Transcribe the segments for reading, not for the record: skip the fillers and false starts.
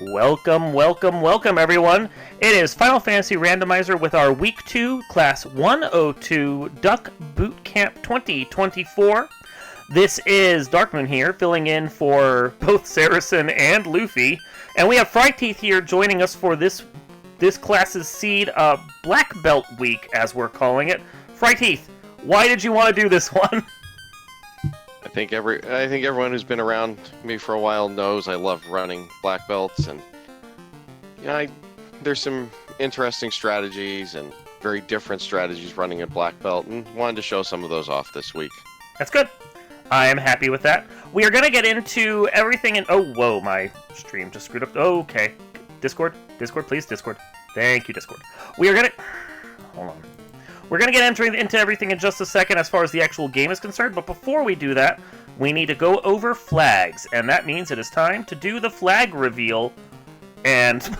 Welcome, welcome, welcome, everyone. It is Final Fantasy Randomizer with our Week 2, Class 102, Duck Boot Camp 2024. This is Darkmoon here, filling in for both Saracen and Luffy. And we have Frighteeth here joining us for this class's seed, Black Belt Week, as we're calling it. Frighteeth, why did you want to do this one? I think everyone who's been around me for a while knows I love running black belts, and there's some interesting strategies and very different strategies running a black belt, and wanted to show some of those off this week. That's good. I am happy with that. We are going to get into everything in... Oh, whoa, my stream just screwed up. Okay. Discord, please, Discord. Thank you, Discord. We are going to... Hold on. We're going to get into everything in just a second as far as the actual game is concerned, but before we do that, we need to go over flags, and that means it is time to do the flag reveal, and...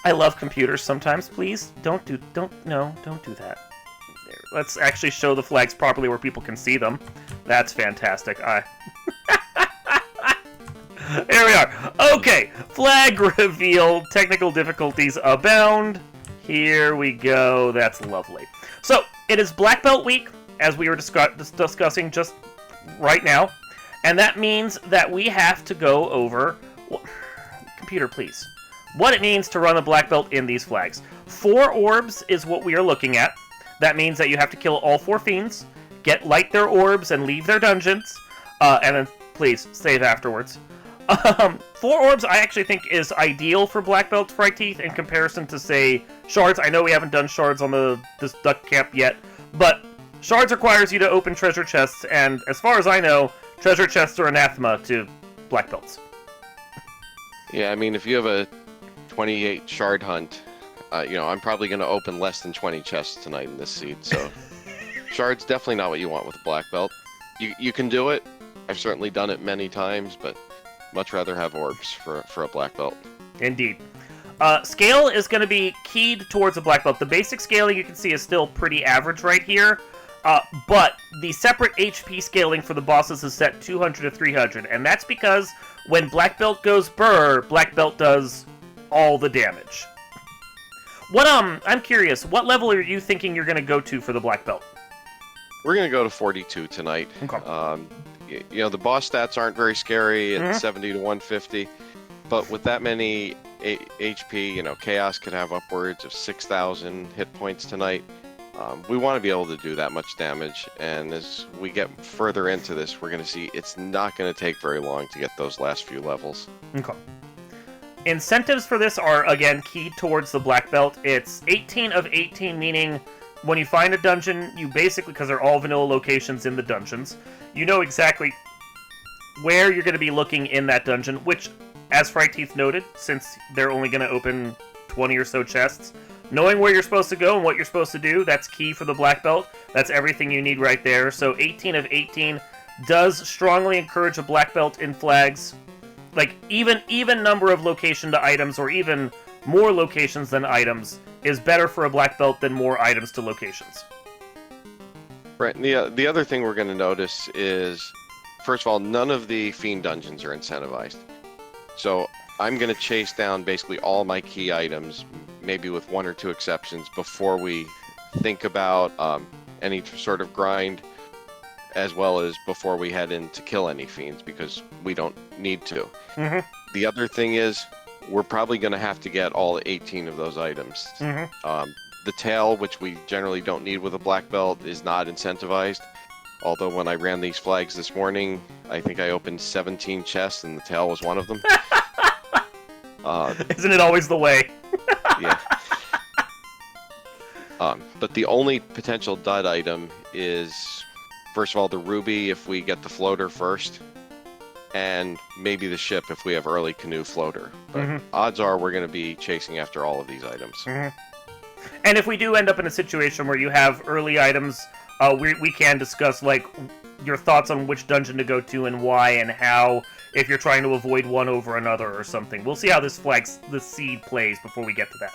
I love computers sometimes, please. Don't do that. There. Let's actually show the flags properly where people can see them. That's fantastic. Here we are. Okay, flag reveal. Technical difficulties abound. Here we go. That's lovely. So, it is Black Belt Week, as we were discussing just right now. And that means that we have to go over... Computer, please. What it means to run a Black Belt in these flags. 4 orbs is what we are looking at. That means that you have to kill all 4 fiends, light their orbs, and leave their dungeons. And then, please, save afterwards. 4 orbs I actually think is ideal for Black Belt Frighteeth in comparison to, say, shards. I know we haven't done shards on this duck camp yet, but shards requires you to open treasure chests, and as far as I know, treasure chests are anathema to Black Belts. Yeah, I mean, if you have a 28 shard hunt, I'm probably going to open less than 20 chests tonight in this seed, so shard's definitely not what you want with a black belt. You can do it. I've certainly done it many times, but much rather have orbs for a black belt. Indeed. Scale is going to be keyed towards a black belt. The basic scaling you can see is still pretty average right here, but the separate HP scaling for the bosses is set 200 to 300, and that's because when black belt goes burr, black belt does all the damage. I'm curious, what level are you thinking you're going to go to for the black belt? We're going to go to 42 tonight. Okay. The boss stats aren't very scary at 70 to 150, but with that many HP, Chaos could have upwards of 6,000 hit points tonight. We want to be able to do that much damage, and as we get further into this, we're going to see it's not going to take very long to get those last few levels. Okay. Incentives for this are, again, keyed towards the black belt. It's 18 of 18, meaning when you find a dungeon, you basically, because they're all vanilla locations in the dungeons, you know exactly where you're going to be looking in that dungeon, which, as Frighteeth noted, since they're only going to open 20 or so chests, knowing where you're supposed to go and what you're supposed to do, that's key for the black belt. That's everything you need right there. So 18 of 18 does strongly encourage a black belt in flags. Like, even number of location to items, or even more locations than items, is better for a black belt than more items to locations. Right, and the other thing we're going to notice is, first of all, none of the Fiend dungeons are incentivized. So I'm going to chase down basically all my key items, maybe with 1 or 2 exceptions, before we think about any sort of grind, as well as before we head in to kill any fiends, because we don't need to. Mm-hmm. The other thing is, we're probably going to have to get all 18 of those items. Mm-hmm. The tail, which we generally don't need with a black belt, is not incentivized. Although when I ran these flags this morning, I think I opened 17 chests, and the tail was one of them. Isn't it always the way? Yeah. But the only potential dud item is, first of all, the ruby if we get the floater first, and maybe the ship if we have early canoe floater. But odds are we're going to be chasing after all of these items. Mm-hmm. And if we do end up in a situation where you have early items, we can discuss, like, your thoughts on which dungeon to go to and why and how, if you're trying to avoid one over another or something. We'll see how this seed plays before we get to that.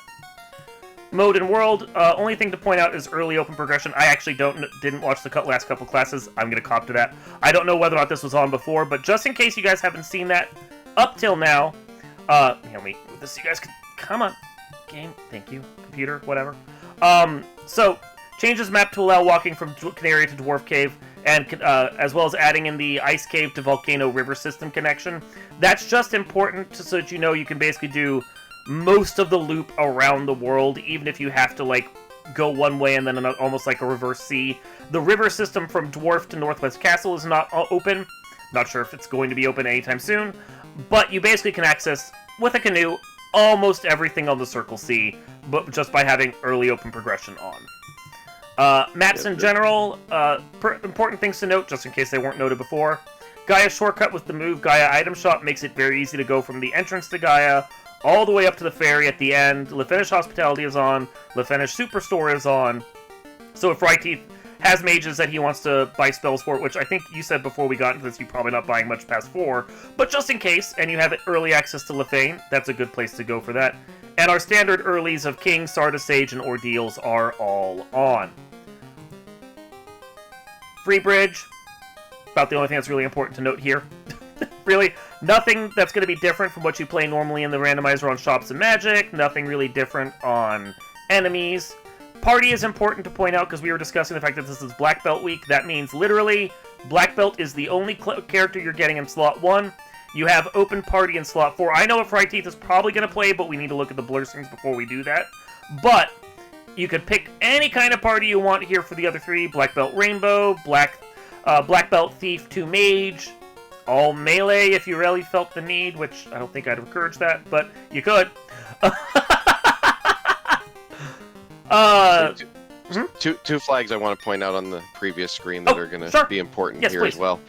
Mode and world, only thing to point out is early open progression. I actually didn't watch the last couple classes. I'm going to cop to that. I don't know whether or not this was on before, but just in case you guys haven't seen that, up till now, Let me move this so you guys can... Come on. Game. Thank you. Computer. Whatever. So, changes map to allow walking from Canary to Dwarf Cave, and as well as adding in the Ice Cave to Volcano River system connection. That's just important so that you know you can basically do most of the loop around the world, even if you have to, like, go one way and then almost like a reverse C. The river system from Dwarf to Northwest Castle is not open. Not sure if it's going to be open anytime soon, but you basically can access, with a canoe, almost everything on the Circle C, but just by having early open progression on. Maps in general, important things to note, just in case they weren't noted before. Gaia shortcut with the move Gaia item shop makes it very easy to go from the entrance to Gaia all the way up to the ferry at the end. Lefinish Hospitality is on. Lefinish Superstore is on. So if Rhyteeth has mages that he wants to buy spells for, which I think you said before we got into this, you're probably not buying much past 4, but just in case, and you have early access to Lefane, that's a good place to go for that. And our standard earlies of King, Stardust Sage, and Ordeals are all on. Free Bridge, about the only thing that's really important to note here. Really, nothing that's going to be different from what you play normally in the randomizer on Shops and Magic, nothing really different on enemies. Party is important to point out because we were discussing the fact that this is Black Belt week. That means literally, Black Belt is the only character you're getting in slot 1. You have open party in slot 4. I know if Rhyteeth is probably going to play, but we need to look at the blessings before we do that. But you could pick any kind of party you want here for the other 3. Black Belt Rainbow, Black Belt Thief 2 Mage, all melee if you really felt the need, which I don't think I'd encourage that, but you could. Two flags I want to point out on the previous screen that are going to be important here please. as well.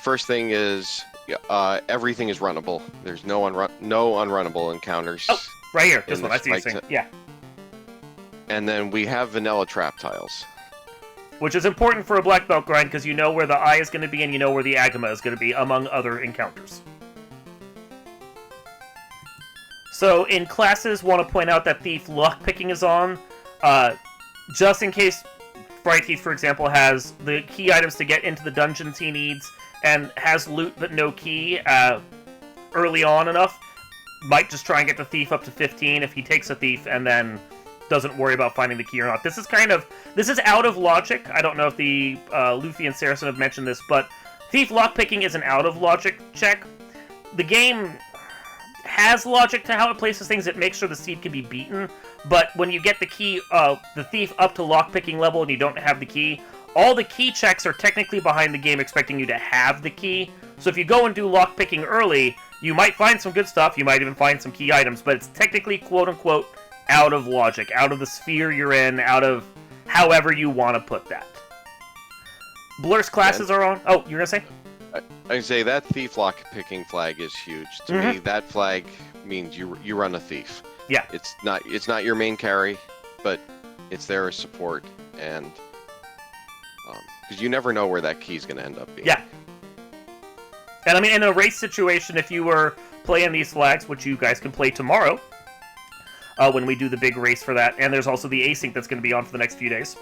First thing is everything is runnable. There's no unrunnable encounters. Oh, right here. This one. I see you saying. Yeah. And then we have vanilla trap tiles. Which is important for a black belt grind because you know where the eye is going to be and you know where the Agama is going to be, among other encounters. So in classes, want to point out that Thief lockpicking is on, just in case Rhyteeth, for example, has the key items to get into the dungeons he needs and has loot but no key early on enough. Might just try and get the Thief up to 15 if he takes a Thief and then doesn't worry about finding the key or not. This is out of logic. I don't know if the Luffy and Saracen have mentioned this, but Thief lockpicking is an out of logic check. The game has logic to how it places things. It makes sure the seed can be beaten, but when you get the key, the Thief up to lockpicking level and you don't have the key, all the key checks are technically behind the game expecting you to have the key. So if you go and do lockpicking early, you might find some good stuff, you might even find some key items, but it's technically quote-unquote out of logic, out of the sphere you're in, out of however you want to put that. Blur's classes are on. Oh, you're gonna say? I say that Thief lock picking flag is huge. To me, that flag means you run a Thief. Yeah. It's not your main carry, but it's there as support, and because you never know where that key's gonna end up being. Yeah. And I mean, in a race situation, if you were playing these flags, which you guys can play tomorrow, when we do the big race for that, and there's also the async that's going to be on for the next few days.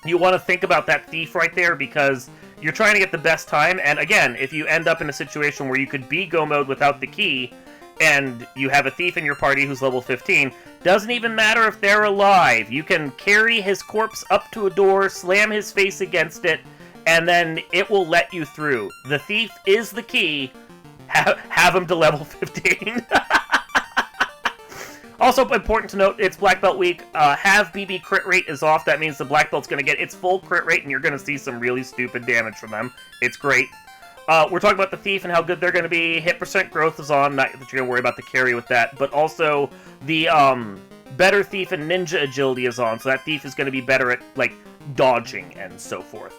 You want to think about that Thief right there, because you're trying to get the best time, and again, if you end up in a situation where you could be Go mode without the key, and you have a Thief in your party who's level 15, doesn't even matter if they're alive. You can carry his corpse up to a door, slam his face against it, and then it will let you through. The Thief is the key. Have him to level 15. Also important to note, it's Black Belt week. Have BB crit rate is off. That means the Black Belt's going to get its full crit rate, and you're going to see some really stupid damage from them. It's great. We're talking about the Thief and how good they're going to be. Hit percent growth is on. Not that you're going to worry about the carry with that. But also, the better Thief and Ninja agility is on. So that Thief is going to be better at, like, dodging and so forth.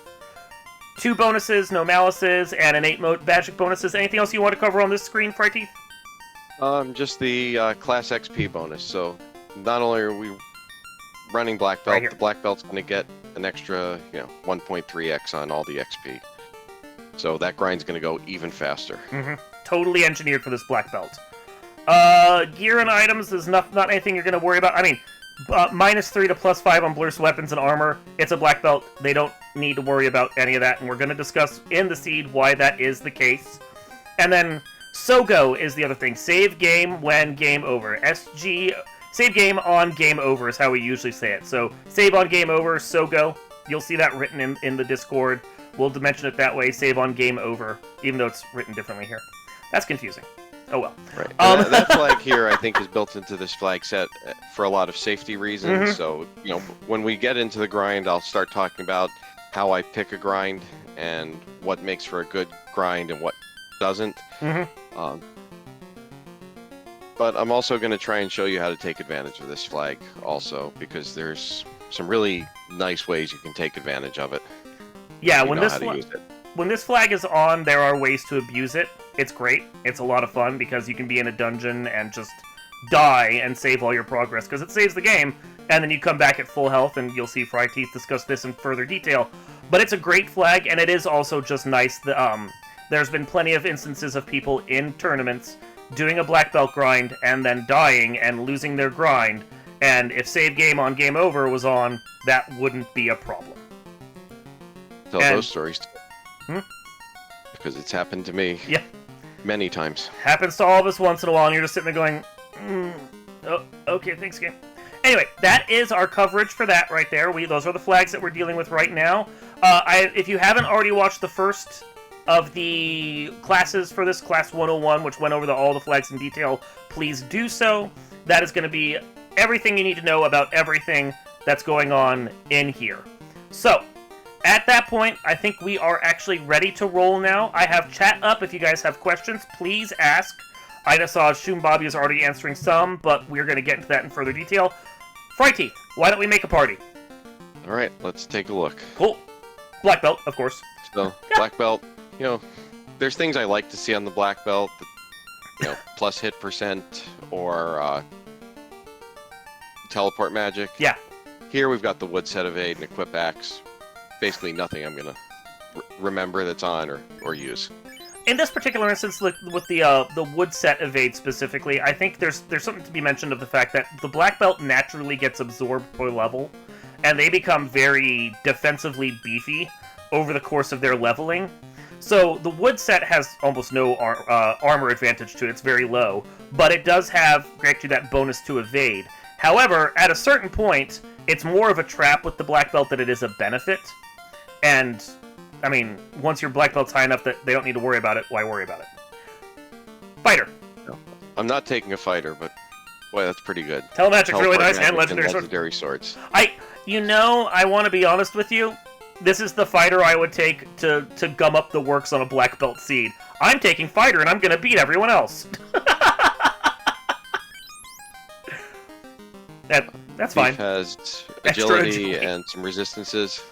2 bonuses, no malices, and an 8 magic bonuses. Anything else you want to cover on this screen, Rhyteeth? Just the class XP bonus. So not only are we running Black Belt, the Black Belt's going to get an extra, 1.3x on all the XP. So that grind's going to go even faster. Totally engineered for this Black Belt. Gear and items is not anything you're going to worry about. I mean, -3 to +5 on Blur's weapons and armor. It's a Black Belt. They don't need to worry about any of that, and we're going to discuss in the seed why that is the case. And then SOGO is the other thing. Save game when game over. SG... Save game on game over is how we usually say it. So, save on game over, SOGO. You'll see that written in the Discord. We'll mention it that way, save on game over, even though it's written differently here. That's confusing. Oh well. Right. That flag here, I think, is built into this flag set for a lot of safety reasons. Mhm. So, when we get into the grind, I'll start talking about how I pick a grind and what makes for a good grind and what doesn't. Mm-hmm. But I'm also going to try and show you how to take advantage of this flag also, because there's some really nice ways you can take advantage of it. Yeah, when this flag is on, there are ways to abuse it. It's great. It's a lot of fun because you can be in a dungeon and just die and save all your progress because it saves the game, and then you come back at full health, and you'll see Fry Teeth discuss this in further detail. But it's a great flag, and it is also just nice that there's been plenty of instances of people in tournaments doing a black belt grind and then dying and losing their grind, and if save game on game over was on, that wouldn't be a problem. Tell those stories. Hmm? Because it's happened to me. Yeah. Many times. Happens to all of us once in a while, and you're just sitting there going, oh, okay, thanks, game. Anyway, that is our coverage for that right there. Those are the flags that we're dealing with right now. If you haven't already watched the first of the classes for this, Class 101, which went over all the flags in detail, please do so. That is going to be everything you need to know about everything that's going on in here. So, at that point, I think we are actually ready to roll now. I have chat up. If you guys have questions, please ask. I just saw Shumbobby is already answering some, but we're going to get into that in further detail. Fry Teeth, why don't we make a party? Alright, let's take a look. Cool. Black belt, of course. So, yeah. Black belt, there's things I like to see on the black belt. That, plus hit percent or teleport magic. Yeah. Here we've got the wood set evade and equip axe. Basically nothing I'm gonna remember that's on or use. In this particular instance, with the wood set evade specifically, I think there's something to be mentioned of the fact that the black belt naturally gets absorbed per level, and they become very defensively beefy over the course of their leveling. So the wood set has almost no armor advantage to it; it's very low, but it does grant you that bonus to evade. However, at a certain point, it's more of a trap with the black belt than it is a benefit. And, I mean, once your black belt's high enough that they don't need to worry about it, why worry about it? Fighter. No. I'm not taking a fighter, but, boy, that's pretty good. Telemagic's really nice, and legendary swords. I want to be honest with you. This is the fighter I would take to gum up the works on a black belt seed. I'm taking fighter, and I'm going to beat everyone else. That's fine. Beef has agility and some resistances.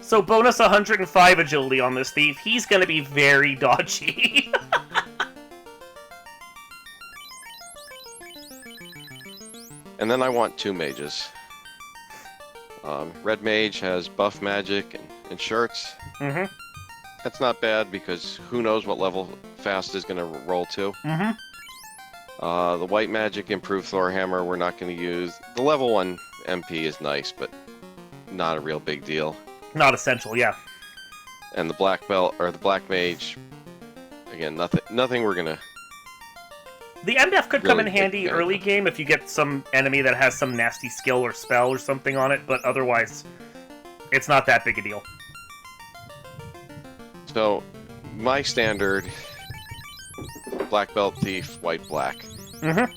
So bonus 105 agility on this thief. He's going to be very dodgy. And then I want two mages. Red mage has buff magic and shirts. Mm-hmm. That's not bad because who knows what level fast is going to roll to. Mm-hmm. The white magic improved Thor hammer we're not going to use. The level 1 MP is nice, but not a real big deal. Not essential, yeah. And the black belt or the black mage, again, nothing we're gonna. The MDF could come in handy early game if you get some enemy that has some nasty skill or spell or something on it, but otherwise, it's not that big a deal. So, my standard black belt thief, white black. Mm-hmm.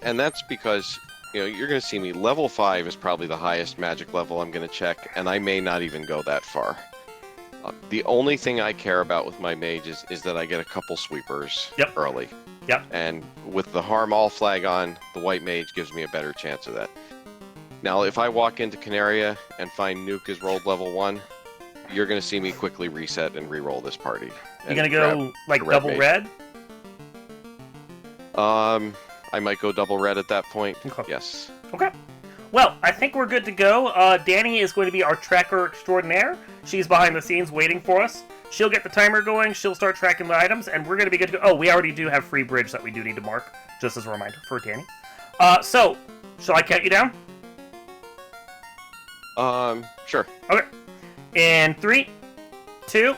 And that's because, you're going to see me. Level 5 is probably the highest magic level I'm going to check, and I may not even go that far. The only thing I care about with my mages is that I get a couple sweepers early. Yep. And with the harm all flag on, the white mage gives me a better chance of that. Now, if I walk into Canaria and find Nuke is rolled level 1, you're going to see me quickly reset and re-roll this party. You're going to go, like, double red? I might go double red at that point. Okay. Yes. Okay. Well, I think we're good to go. Danny is going to be our tracker extraordinaire. She's behind the scenes waiting for us. She'll get the timer going, she'll start tracking the items, and we're going to be good to go. Oh, we already do have free bridge that we do need to mark, just as a reminder for Danny. So, shall I count you down? Sure. Okay. In 3, 2,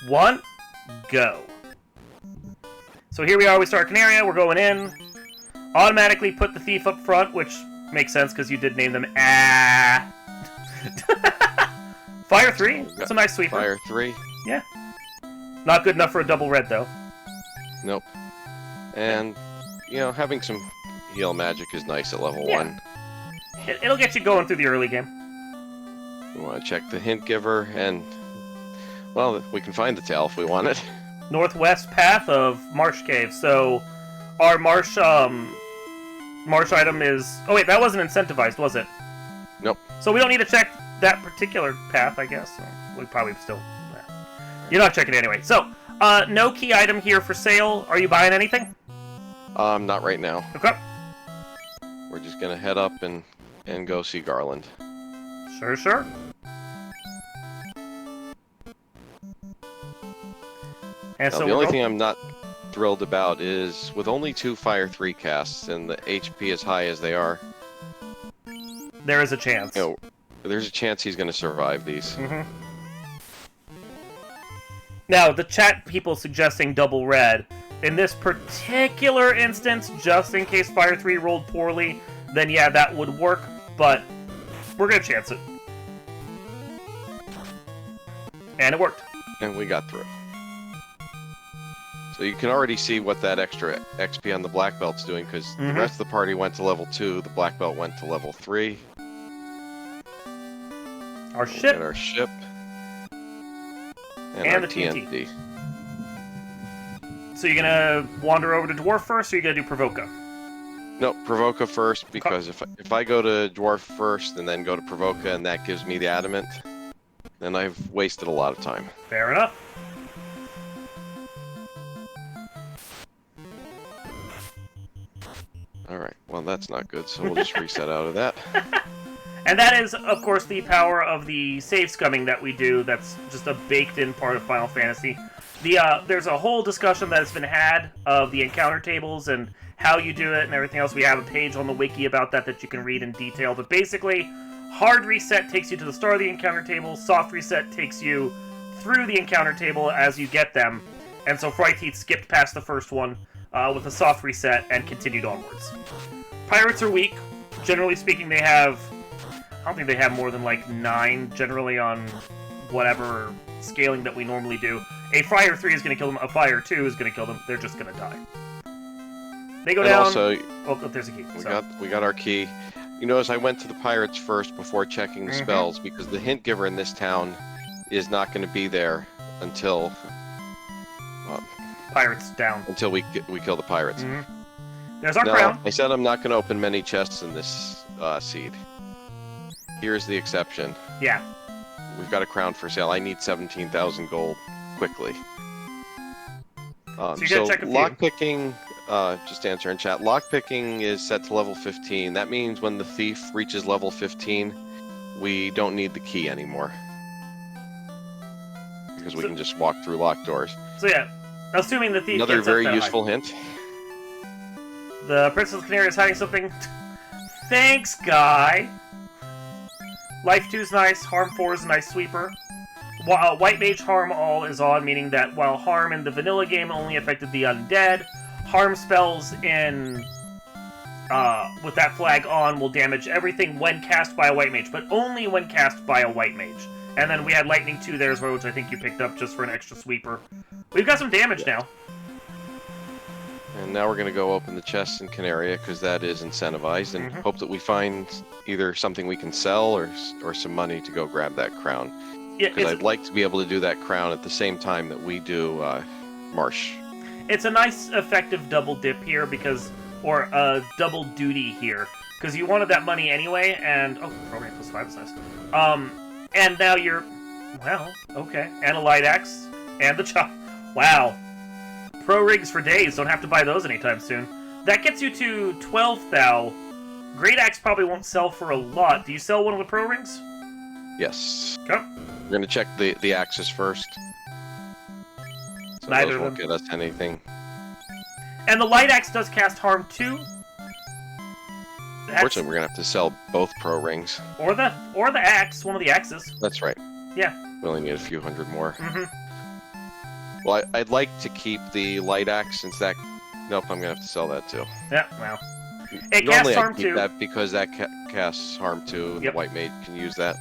1, go. So here we are, we start Canaria, we're going in. Automatically put the thief up front, which makes sense because you did name them Fire 3? That's a nice sweeper. Fire 3. Yeah. Not good enough for a double red, though. Nope. And, you know, having some heal magic is nice at level 1. It'll get you going through the early game. We want to check the hint giver, and, well, we can find the tail if we want it. Northwest path of Marsh Cave. So, our marsh item is... Oh, wait, that wasn't incentivized, was it? Nope. So we don't need to check that particular path, I guess. We probably still... You're not checking it anyway. So, no key item here for sale. Are you buying anything? Not right now. Okay. We're just gonna head up and go see Garland. Sure, sure. And Now, so the only thing I'm not thrilled about is, with only 2 Fire 3 casts and the HP as high as they are, there is a chance. you know, there's a chance he's gonna survive these. Mm-hmm. Now, the chat people suggesting double red. In this particular instance, just in case Fire 3 rolled poorly, then yeah, that would work, but we're gonna chance it. And it worked. And we got through. So you can already see what that extra XP on the black belt's doing, because the rest of the party went to level 2, the black belt went to level 3. Our ship. Get our ship. And our the TNT. So you're gonna wander over to Dwarf first, or you're gonna do Provoca? No, Provoca first, because if I go to Dwarf first and then go to Provoca and that gives me the Adamant, then I've wasted a lot of time. Fair enough. Alright, well that's not good, so we'll just reset out of that. And that is, of course, the power of the save scumming that we do. That's just a baked-in part of Final Fantasy. There's a whole discussion that has been had of the encounter tables and how you do it and everything else. We have a page on the wiki about that you can read in detail. But basically, hard reset takes you to the start of the encounter table. Soft reset takes you through the encounter table as you get them. And so Fright Teeth skipped past the first one with a soft reset and continued onwards. Pirates are weak. Generally speaking, they have... I don't think they have more than, like, 9, generally, on whatever scaling that we normally do. A Fire 3 is going to kill them, a Fire 2 is going to kill them, they're just going to die. They go and down... also, oh, there's a key. We got our key. You notice I went to the pirates first before checking the spells, because the hint giver in this town is not going to be there until... Pirates down. Until we kill the pirates. There's our crown. I said I'm not going to open many chests in this seed. Here's the exception. Yeah. We've got a crown for sale. I need 17,000 gold quickly. So you gotta check a few. Lockpicking, just to answer in chat, lockpicking is set to level 15. That means when the thief reaches level 15, we don't need the key anymore. Because we can just walk through locked doors. So yeah, assuming the thief Another gets very up that useful high. hint. The Princess Canary is hiding something. Thanks, guy! Life 2 is nice, Harm 4 is a nice sweeper. White Mage Harm All is on, meaning that while Harm in the vanilla game only affected the undead, Harm spells in with that flag on will damage everything when cast by a White Mage, but only when cast by a White Mage. And then we had Lightning 2 there as well, which I think you picked up just for an extra sweeper. We've got some damage now. And now we're going to go open the chests in Canaria, because that is incentivized, and hope that we find either something we can sell or some money to go grab that crown. Yeah, because I'd like to be able to do that crown at the same time that we do Marsh. It's a nice, effective double dip here, or a double duty here, because you wanted that money anyway, and... Oh, program plus 5 is nice. And now you're... Well, okay. And a light axe, and the chop. Wow. Pro rigs for days. Don't have to buy those anytime soon. That gets you to 12 thou. Great axe probably won't sell for a lot. Do you sell one of the pro rings? Yes. Okay. We're going to check the axes first. So Neither those of won't them. get us anything. And the light axe does cast harm too. Unfortunately, we're going to have to sell both pro rings. Or the axe, one of the axes. That's right. Yeah. We only need a few hundred more. Well, I'd like to keep the light axe since that... Nope, I'm going to have to sell that too. Yeah, well. It Normally casts I harm keep too. that because that casts harm too, and Yep. the white mage can use that.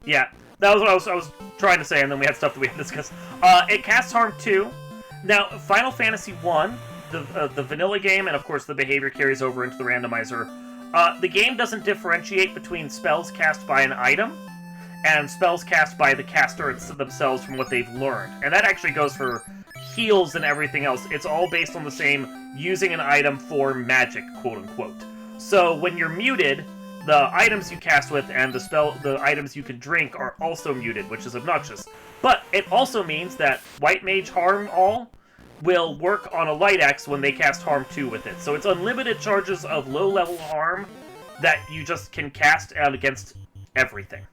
Yeah, that was what I was trying to say, and then we had stuff that we had to discuss. It casts harm too. Now, Final Fantasy 1, the vanilla game, and of course the behavior carries over into the randomizer. The game doesn't differentiate between spells cast by an item and spells cast by the caster themselves from what they've learned. And that actually goes for heals and everything else. It's all based on the same using an item for magic, quote-unquote. So when you're muted, the items you cast with and the items you can drink are also muted, which is obnoxious. But it also means that White Mage Harm All will work on a Light Axe when they cast Harm 2 with it. So it's unlimited charges of low-level harm that you just can cast out against everything.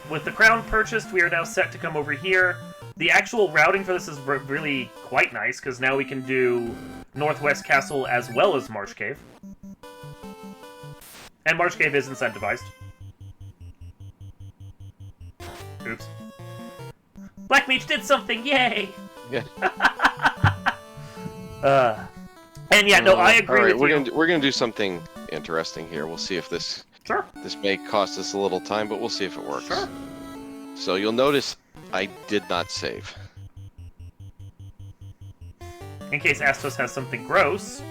With the crown purchased, we are now set to come over here. The actual routing for this is really quite nice, because now we can do Northwest Castle as well as Marsh Cave. And Marsh Cave is incentivized. Oops. Black Mage did something! Yay! Yeah. And yeah, no, I agree with you. We're gonna do something interesting here. We'll see if this Sure. this may cost us a little time, but we'll see if it works. Sure. So you'll notice I did not save. In case Astos has something gross.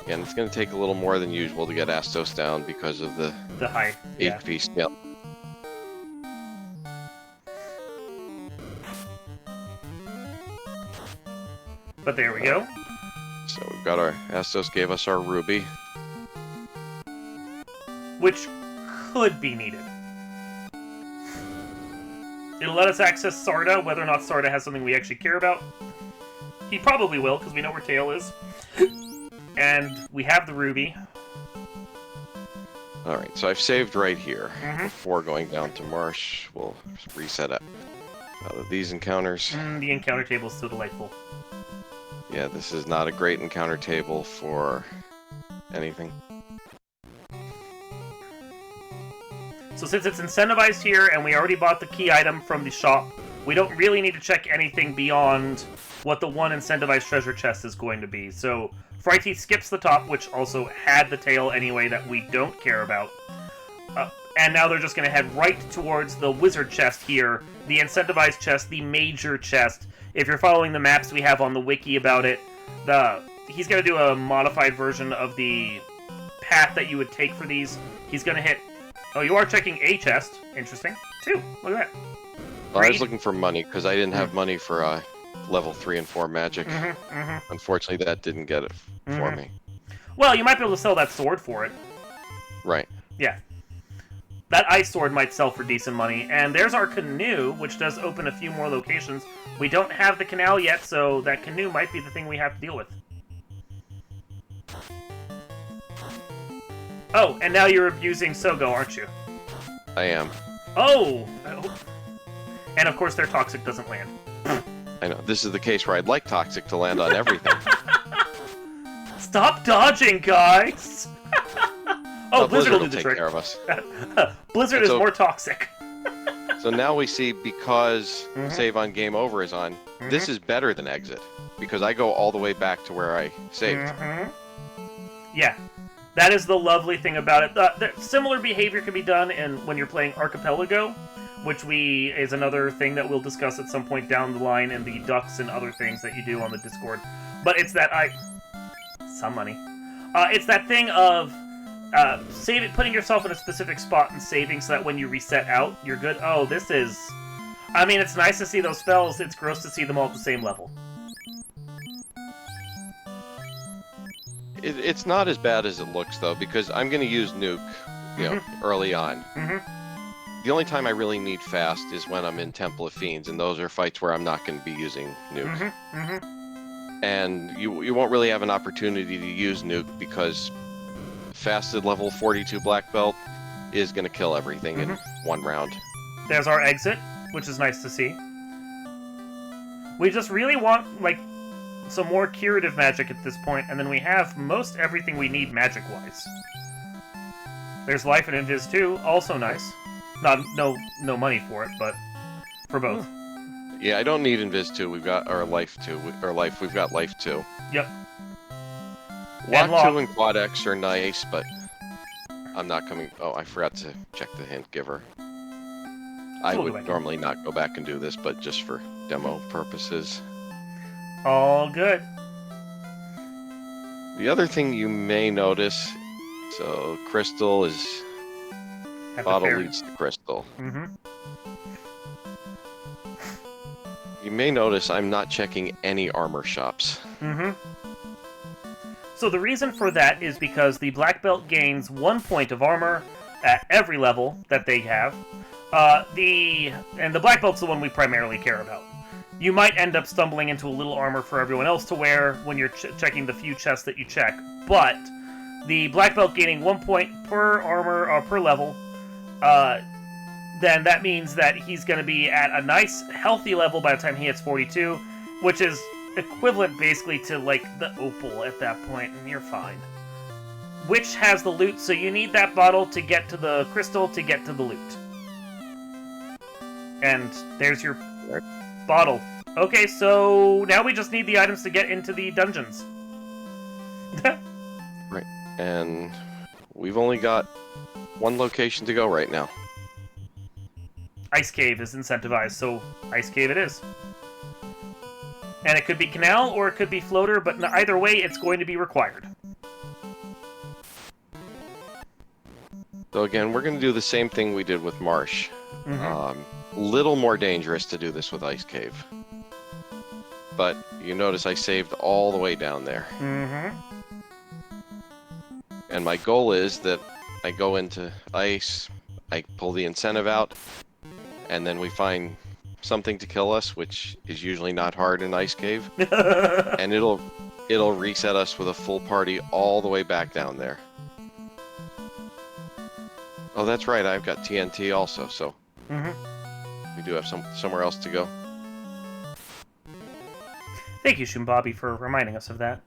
Again, it's going to take a little more than usual to get Astos down because of the high HP scale. But there we go. So we've got our Astos gave us our ruby. Which could be needed. It'll let us access Sarda, whether or not Sarda has something we actually care about. He probably will, because we know where Tail is. And we have the ruby. Alright, so I've saved right here. Mm-hmm. Before going down to Marsh, we'll reset it. Out of these encounters. The encounter table is so delightful. Yeah, this is not a great encounter table for anything. So since it's incentivized here, and we already bought the key item from the shop, we don't really need to check anything beyond what the one incentivized treasure chest is going to be. So Frighty skips the top, which also had the tail anyway that we don't care about. And now they're just going to head right towards the wizard chest here, the incentivized chest, the major chest. If you're following the maps we have on the wiki about it, he's going to do a modified version of the path that you would take for these. He's going to hit... Oh, you are checking a chest. Interesting. 2. Look at that. Well, I was looking for money, because I didn't have money for level 3 and 4 magic. Unfortunately, that didn't get it for me. Well, you might be able to sell that sword for it. Right. Yeah. That ice sword might sell for decent money. And there's our canoe, which does open a few more locations. We don't have the canal yet, so that canoe might be the thing we have to deal with. Oh, and now you're abusing Sogo, aren't you? I am. Oh! And of course their Toxic doesn't land. I know. This is the case where I'd like Toxic to land on everything. Stop dodging, guys! Oh, Blizzard will do the take trick. care of us. Blizzard is more toxic. So now we see, because save on game over is on, this is better than exit, because I go all the way back to where I saved. Yeah, that is the lovely thing about it. Similar behavior can be done when you're playing Archipelago, which is another thing that we'll discuss at some point down the line in the ducks and other things that you do on the Discord. But it's that some money. It's that thing of putting yourself in a specific spot and saving so that when you reset out, you're good. Oh, this is... I mean, it's nice to see those spells. It's gross to see them all at the same level. It's not as bad as it looks, though, because I'm going to use Nuke, early on. The only time I really need fast is when I'm in Temple of Fiends, and those are fights where I'm not going to be using Nuke. And you won't really have an opportunity to use Nuke because fasted level 42 black belt is going to kill everything in one round. There's our exit, which is nice to see. We just really want, like, some more curative magic at this point, and then we have most everything we need magic-wise. There's life and invis too, also nice. No money for it, but for both. Yeah, I don't need invis 2. We've got our life 2. We've got life 2. Yep. Lock 2 and Quad X are nice, but I'm not coming. Oh, I forgot to check the hint giver. I would normally not go back and do this, but just for demo purposes. All good. The other thing you may notice, so crystal is bottle leads to crystal. Mm-hmm. You may notice I'm not checking any armor shops. Mm-hmm. So the reason for that is because the black belt gains 1 point of armor at every level that they have. And the black belt's the one we primarily care about. You might end up stumbling into a little armor for everyone else to wear when you're checking the few chests that you check, but the black belt gaining 1 point per armor per level, then that means that he's going to be at a nice healthy level by the time he hits 42, which is equivalent basically to like the opal at that point, and you're fine. Which has the loot, so you need that bottle to get to the crystal to get to the loot. And there's your bottle. Okay, so now we just need the items to get into the dungeons. Right, and we've only got one location to go right now. Ice Cave is incentivized, so Ice Cave it is. And it could be Canal or it could be Floater, but either way, it's going to be required. So again, we're going to do the same thing we did with Marsh. Mm-hmm. Little more dangerous to do this with Ice Cave. But you notice I saved all the way down there. Mm-hmm. And my goal is that I go into ice, I pull the incentive out, and then we find something to kill us, which is usually not hard in Ice Cave. And it'll reset us with a full party all the way back down there. Oh, that's right, I've got TNT also, so we do have somewhere else to go. Thank you, Shumbabi, for reminding us of that.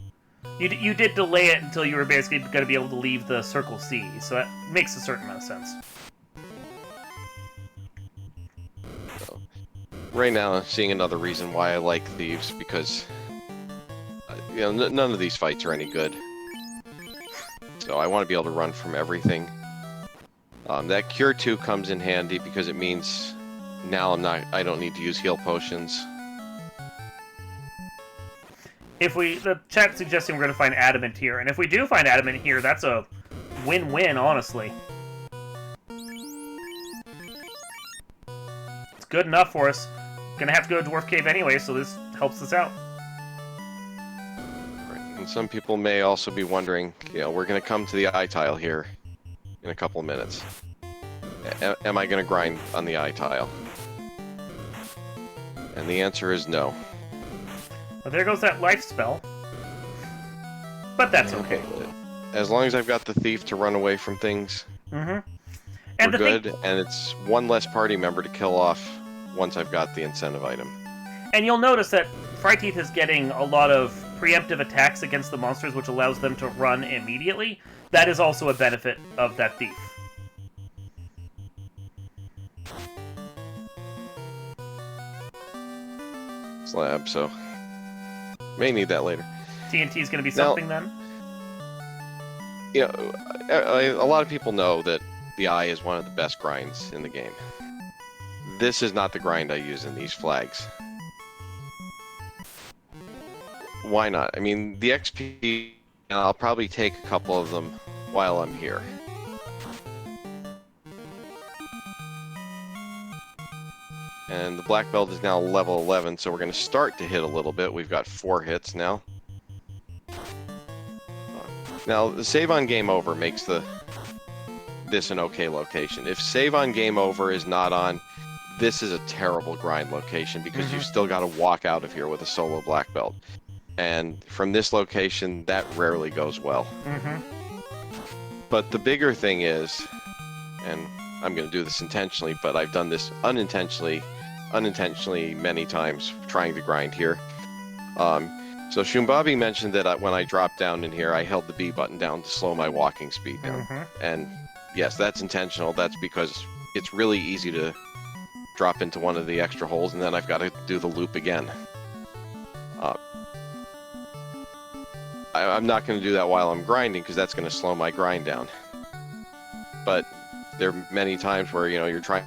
You did delay it until you were basically going to be able to leave the Circle C, so that makes a certain amount of sense. So, right now, I'm seeing another reason why I like Thieves, because none of these fights are any good. So I want to be able to run from everything. That Cure 2 comes in handy because it means now I don't need to use heal potions. The chat's suggesting we're going to find Adamant here, and if we do find Adamant here, that's a win-win, honestly. It's good enough for us. Gonna have to go to Dwarf Cave anyway, so this helps us out. Right. And some people may also be wondering, we're going to come to the eye tile here in a couple of minutes. Am I going to grind on the eye tile? And the answer is no. Well, there goes that life spell. But that's okay. As long as I've got the thief to run away from things, and we're good, and it's one less party member to kill off once I've got the incentive item. And you'll notice that Fryteeth is getting a lot of preemptive attacks against the monsters, which allows them to run immediately. That is also a benefit of that thief. Slab, so may need that later. TNT is going to be something then? A lot of people know that the eye is one of the best grinds in the game. This is not the grind I use in these flags. Why not? I mean, the XP, and I'll probably take a couple of them while I'm here. And the black belt is now level 11, so we're going to start to hit a little bit. We've got 4 hits now. Now, the save on game over makes this an okay location. If save on game over is not on, this is a terrible grind location because you've still got to walk out of here with a solo black belt. And from this location, that rarely goes well. But the bigger thing is, and I'm going to do this intentionally, but I've done this unintentionally many times trying to grind here. So Shumbabi mentioned that when I dropped down in here, I held the B button down to slow my walking speed down. And yes, that's intentional. That's because it's really easy to drop into one of the extra holes, and then I've got to do the loop again. I'm not going to do that while I'm grinding, because that's going to slow my grind down. But there are many times where, you know, you're trying...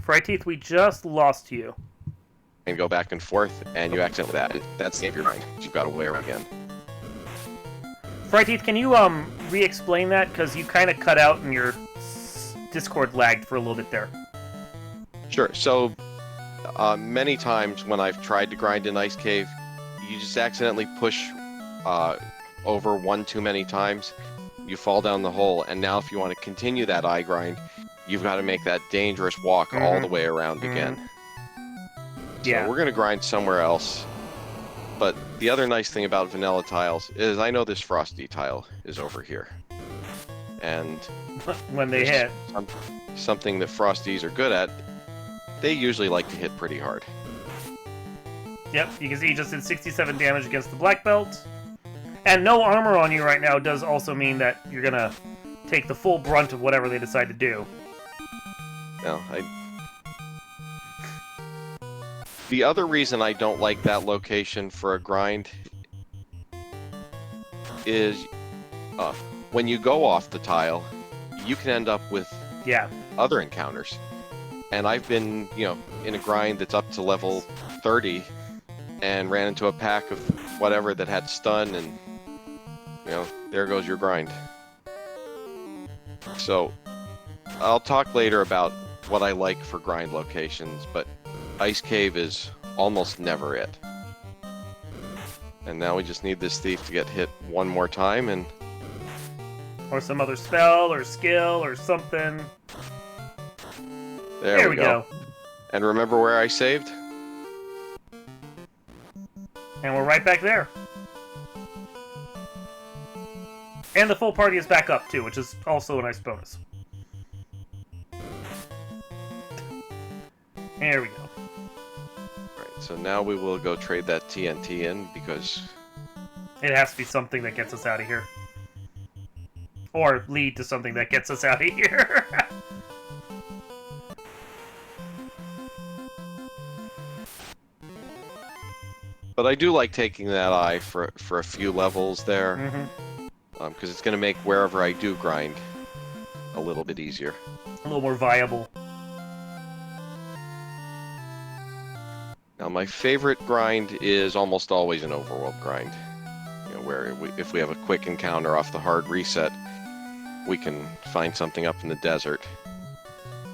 Fryteeth, we just lost you. And go back and forth, and you accidentally that. That's the end of your grind. You've got to wear again. Fryteeth, can you re-explain that? Because you kind of cut out and your Discord lagged for a little bit there. Sure. So many times when I've tried to grind in Ice Cave, you just accidentally push over one too many times. You fall down the hole, and now if you want to continue that eye grind, you've got to make that dangerous walk all the way around again. Yeah. So we're going to grind somewhere else. But the other nice thing about vanilla tiles is I know this frosty tile is over here. And when they hit. Something that frosties are good at, they usually like to hit pretty hard. Yep, you can see he just did 67 damage against the black belt. And no armor on you right now does also mean that you're going to take the full brunt of whatever they decide to do. No, The other reason I don't like that location for a grind is when you go off the tile, you can end up with other encounters. And I've been, you know, in a grind that's up to level 30 and ran into a pack of whatever that had stun, and, you know, there goes your grind. So I'll talk later about what I like for grind locations, but Ice Cave is almost never it. And now we just need this thief to get hit one more time, and... Or some other spell, or skill, or something. There we go. And remember where I saved? And we're right back there. And the full party is back up, too, which is also a nice bonus. There we go. Right, so now we will go trade that TNT in, because... It has to be something that gets us out of here. Or lead to something that gets us out of here. But I do like taking that eye for a few levels there. Because it's going to make wherever I do grind a little bit easier. A little more viable. Now, my favorite grind is almost always an overworld grind. You know, where if we have a quick encounter off the hard reset, we can find something up in the desert.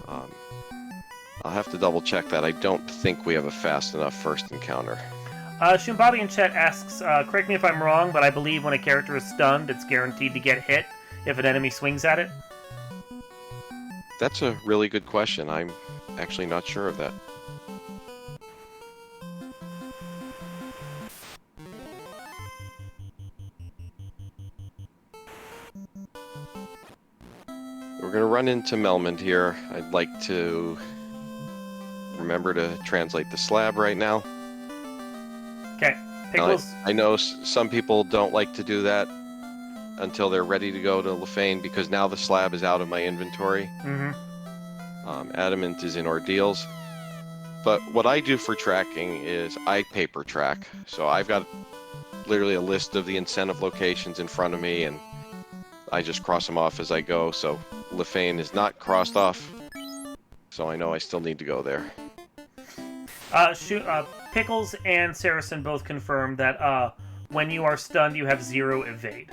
I'll have to double check that. I don't think we have a fast enough first encounter. Shumbabi in chat asks, correct me if I'm wrong, but I believe when a character is stunned, it's guaranteed to get hit if an enemy swings at it. That's a really good question. I'm actually not sure of that. We're going to run into Melmond here. I'd like to remember to translate the slab right now. Okay. Pickles. I know some people don't like to do that until they're ready to go to Lefane, because now the slab is out of my inventory. Adamant is in Ordeals. But what I do for tracking is I paper track. So I've got literally a list of the incentive locations in front of me, and I just cross them off as I go. So Lefane is not crossed off, so I know I still need to go there. Pickles and Saracen both confirm that when you are stunned, you have 0 evade.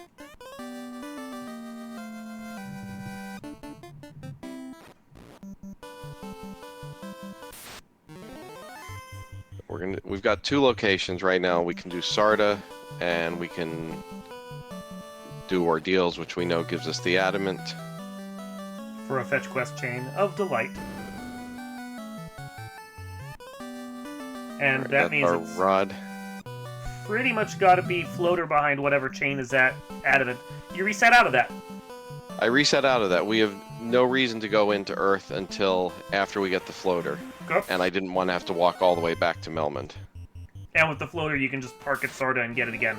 We've got 2 locations right now. We can do Sarda, and we can do Ordeals, which we know gives us the Adamant. For a fetch quest chain of delight. And that means it's rod. Pretty much got to be floater behind whatever chain is at Adamant. You reset out of that. I reset out of that. We have no reason to go into Earth until after we get the floater. Okay. And I didn't want to have to walk all the way back to Melmond. And with the floater, you can just park at Sarda and get it again.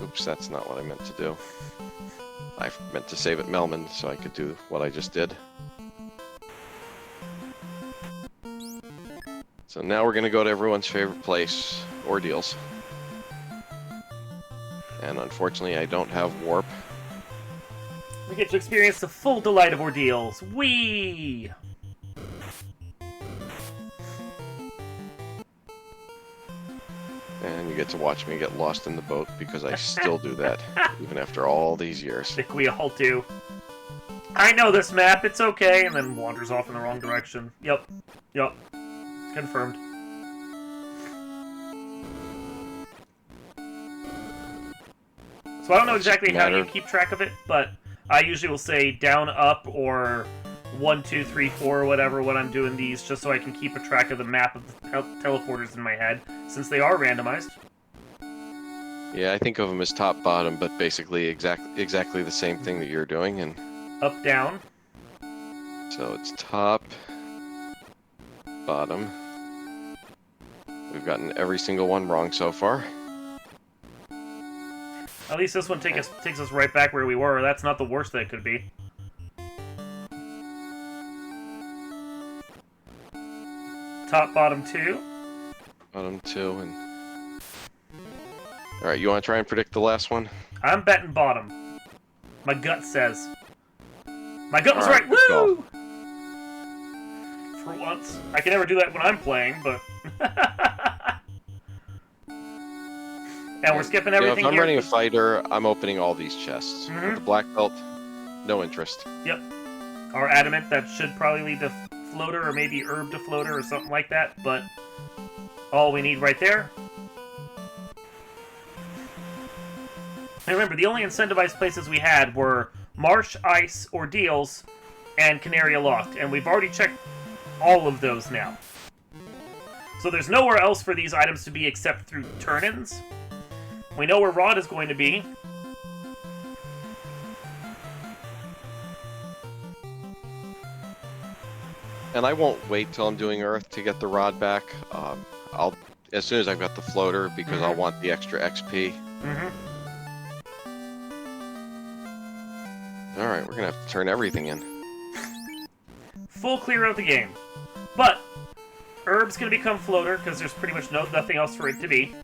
Oops, that's not what I meant to do. I meant to save at Melmond so I could do what I just did. So now we're going to go to everyone's favorite place, Ordeals. And unfortunately, I don't have Warp. We get to experience the full delight of Ordeals. Whee! And you get to watch me get lost in the boat because I still do that, even after all these I years. think we all do. I know this map, it's okay, and then wanders off in the wrong direction. Yep. Confirmed. So I don't know exactly how you keep track of it, but I usually will say down, up, or 1, 2, 3, 4, or whatever when I'm doing these, just so I can keep a track of the map of the teleporters in my head, since they are randomized. Yeah, I think of them as top, bottom, but basically exactly the same thing that you're doing. And up, down. So it's top, bottom. We've gotten every single one wrong so far. At least this one takes us right back where we were. That's not the worst that it could be. Top, bottom, 2. Bottom 2, and... Alright, you want to try and predict the last one? I'm betting bottom. My gut says. My gut was right! Let's Woo! go. For once. I can never do that when I'm playing, but... And we're skipping everything if I'm here. running a fighter, I'm opening all these chests. Mm-hmm. With the black belt, no interest. Yep. Our adamant, that should probably lead to floater, or maybe herb to floater, or something like that, but all we need right there. And remember, the only incentivized places we had were Marsh, Ice, Ordeals, and Canaria Loft, and we've already checked all of those now. So there's nowhere else for these items to be except through turn-ins. We know where Rod is going to be. And I won't wait till I'm doing Earth to get the rod back. I'll as soon as I've got the floater, because I'll want the extra XP. Alright, we're gonna have to turn everything in. Full clear of the game. But Herb's going to become floater, because there's pretty much nothing else for it to be.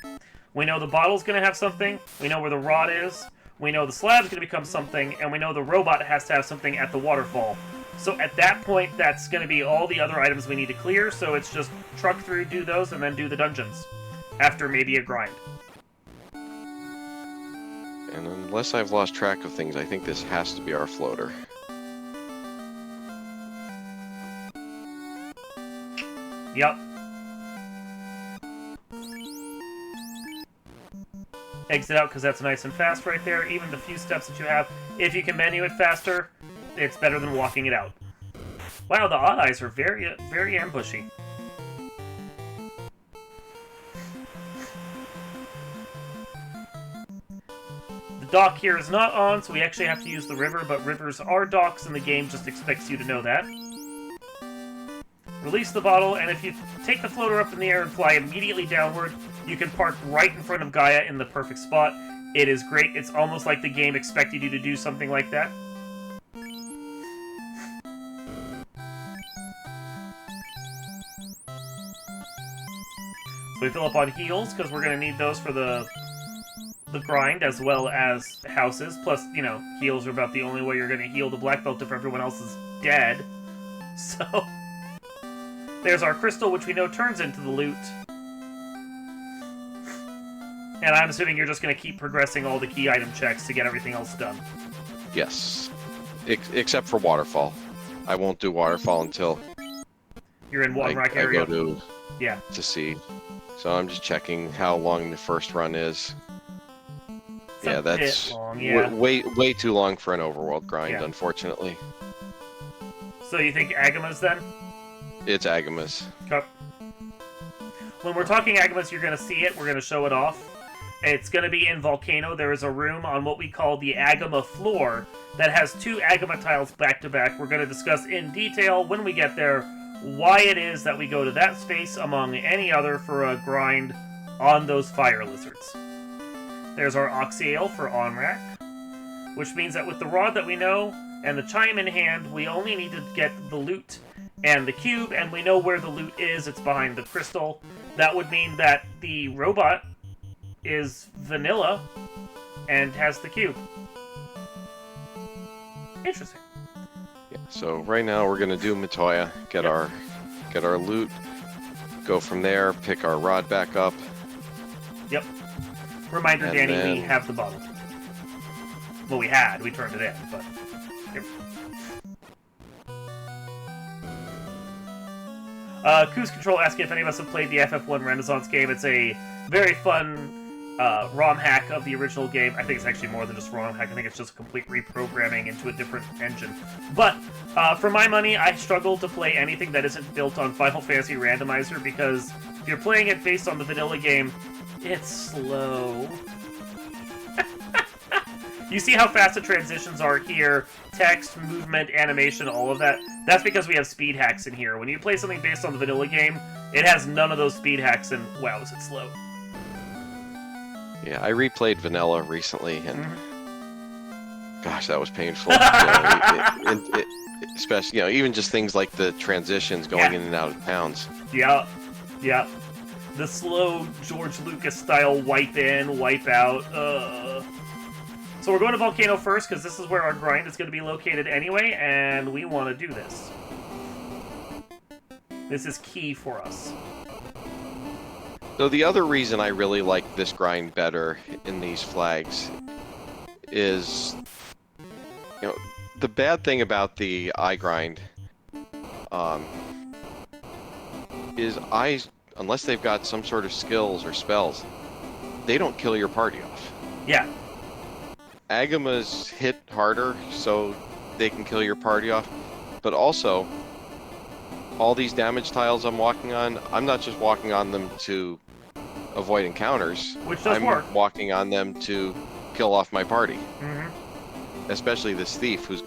We know the bottle's going to have something. We know where the rod is. We know the slab's going to become something. And we know the robot has to have something at the waterfall. So at that point, that's going to be all the other items we need to clear. So it's just truck through, do those, and then do the dungeons. After maybe a grind. And unless I've lost track of things, I think this has to be our floater. Yep. Exit out, because that's nice and fast right there. Even the few steps that you have, if you can menu it faster, it's better than walking it out. Wow, the odd eyes are very, very ambushy. The dock here is not on, so we actually have to use the river, but rivers are docks, and the game just expects you to know that. Release the bottle, and if you take the floater up in the air and fly immediately downward, you can park right in front of Gaia in the perfect spot. It is great. It's almost like the game expected you to do something like that. So we fill up on heals, because we're going to need those for the grind, as well as houses. Plus, you know, heals are about the only way you're going to heal the black belt if everyone else is dead. So... there's our crystal, which we know turns into the loot. And I'm assuming you're just going to keep progressing all the key item checks to get everything else done. Yes. Except for Waterfall. I won't do Waterfall until You're in one rack I area. go Yeah. to see. So I'm just checking how long the first run is. It's Yeah, a that's bit long, yeah. way too long for an overworld grind, Yeah. unfortunately. So you think Agamas then? It's Agamas. Okay. When we're talking Agamas, you're going to see it. We're going to show it off. It's going to be in Volcano. There is a room on what we call the Agama floor that has 2 Agama tiles back to back. We're going to discuss in detail when we get there why it is that we go to that space among any other for a grind on those fire lizards. There's our Oxyale for on-rack, which means that with the rod that we know and the chime in hand, we only need to get the loot and the cube, and we know where the loot is. It's behind the crystal. That would mean that the robot is vanilla and has the cube. Interesting. Yeah, so right now we're gonna do Matoya, get our loot, go from there, pick our rod back up. Yep. Reminder, And Danny, then- we have the bottle. Well, we turned it in, but... Here. Cruise Control asking if any of us have played the FF1 Renaissance game. It's a very fun ROM hack of the original game. I think it's actually more than just ROM hack. I think it's just a complete reprogramming into a different engine. But, for my money, I struggle to play anything that isn't built on Final Fantasy Randomizer, because if you're playing it based on the vanilla game, it's slow. You see how fast the transitions are here? Text, movement, animation, all of that. That's because we have speed hacks in here. When you play something based on the vanilla game, it has none of those speed hacks, and wow, is it slow. Yeah, I replayed Vanilla recently, and gosh, that was painful. Especially, even just things like the transitions going in and out of towns. Yeah, yeah. The slow George Lucas style wipe in, wipe out. So we're going to Volcano first, because this is where our grind is going to be located anyway, and we want to do this. This is key for us. So the other reason I really like this grind better in these flags is, the bad thing about the iGrind is unless they've got some sort of skills or spells, they don't kill your party off. Yeah. Agamas hit harder, so they can kill your party off, but also, all these damage tiles I'm walking on, I'm not just walking on them to avoid encounters. Which does I'm work. walking on them to kill off my party. Mm-hmm. Especially this thief, who's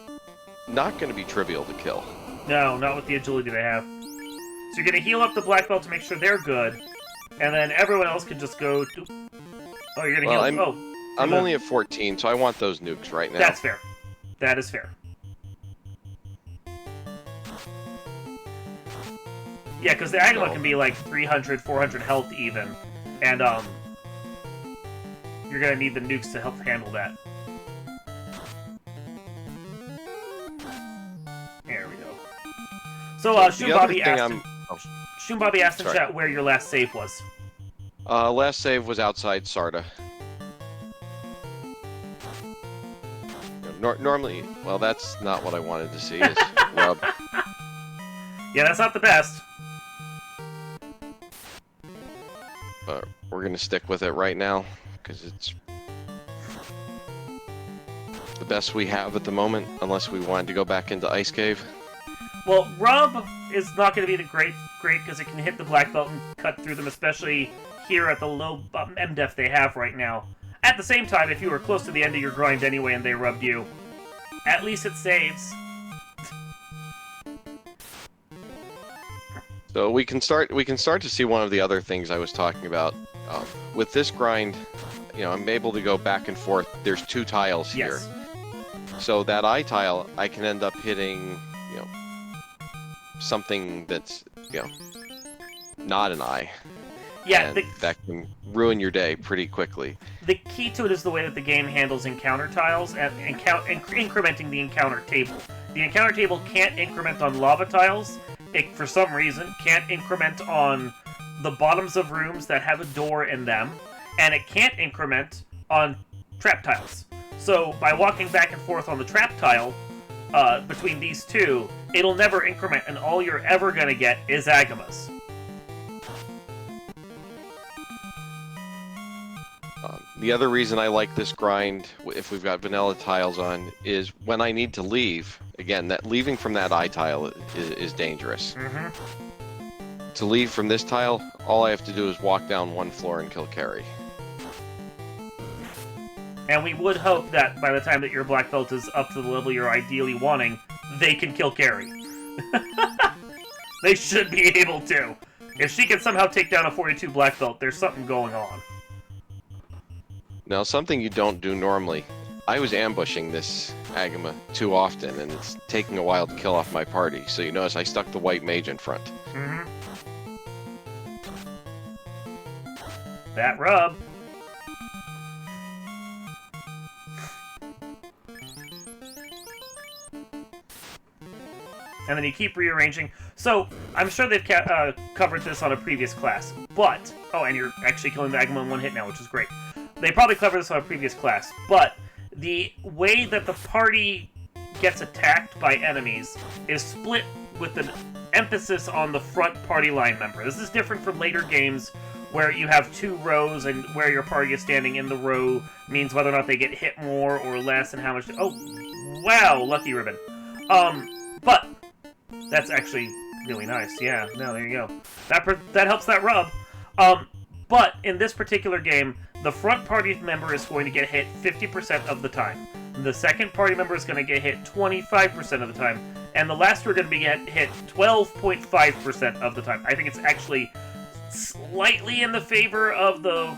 not going to be trivial to kill. No, not with the agility they have. So you're going to heal up the black belt to make sure they're good, and then everyone else can just go to... Oh, you're going to heal... I'm only at 14, so I want those nukes right now. That's fair. That is fair. Yeah, because the Agama can be like 300, 400 health even, and you're gonna need the nukes to help handle that. There we go. So, Shumbobby asked in chat where your last save was. Last save was outside Sarda. Normally, well, that's not what I wanted to see, is Rub. Yeah, that's not the best. But we're going to stick with it right now, because it's the best we have at the moment, unless we wanted to go back into Ice Cave. Well, Rub is not going to be the great, because it can hit the black belt and cut through them, especially here at the low MDef they have right now. At the same time, if you were close to the end of your grind anyway and they rubbed you, at least it saves. So we can start to see one of the other things I was talking about. With this grind, I'm able to go back and forth. There's 2 tiles here. Yes. So that eye tile, I can end up hitting, something that's, not an eye. Yeah, and that can ruin your day pretty quickly. The key to it is the way that the game handles encounter tiles and incrementing the encounter table. The encounter table can't increment on lava tiles. It, for some reason, can't increment on the bottoms of rooms that have a door in them, and it can't increment on trap tiles. So, by walking back and forth on the trap tile, between these two, it'll never increment, and all you're ever gonna get is Agamas. The other reason I like this grind, if we've got vanilla tiles on, is when I need to leave. Again, that leaving from that eye tile is dangerous. Mm-hmm. To leave from this tile, all I have to do is walk down 1 floor and kill Carrie. And we would hope that by the time that your black belt is up to the level you're ideally wanting, they can kill Carrie. They should be able to. If she can somehow take down a 42 black belt, there's something going on. Now, something you don't do normally. I was ambushing this Agama too often, and it's taking a while to kill off my party. So you notice I stuck the white mage in front. Mm-hmm. That rub. And then you keep rearranging. So, I'm sure they've covered this on a previous class, but... Oh, and you're actually killing the Agama in one hit now, which is great. They probably covered this on a previous class, but the way that the party gets attacked by enemies is split with an emphasis on the front party line member. This is different from later games where you have 2 rows and where your party is standing in the row means whether or not they get hit more or less and how much... Oh, wow, lucky ribbon. But that's actually really nice. Yeah, no, there you go. That helps that rub. But in this particular game, the front party member is going to get hit 50% of the time. The second party member is going to get hit 25% of the time. And the last two are going to be hit 12.5% of the time. I think it's actually slightly in the favor of the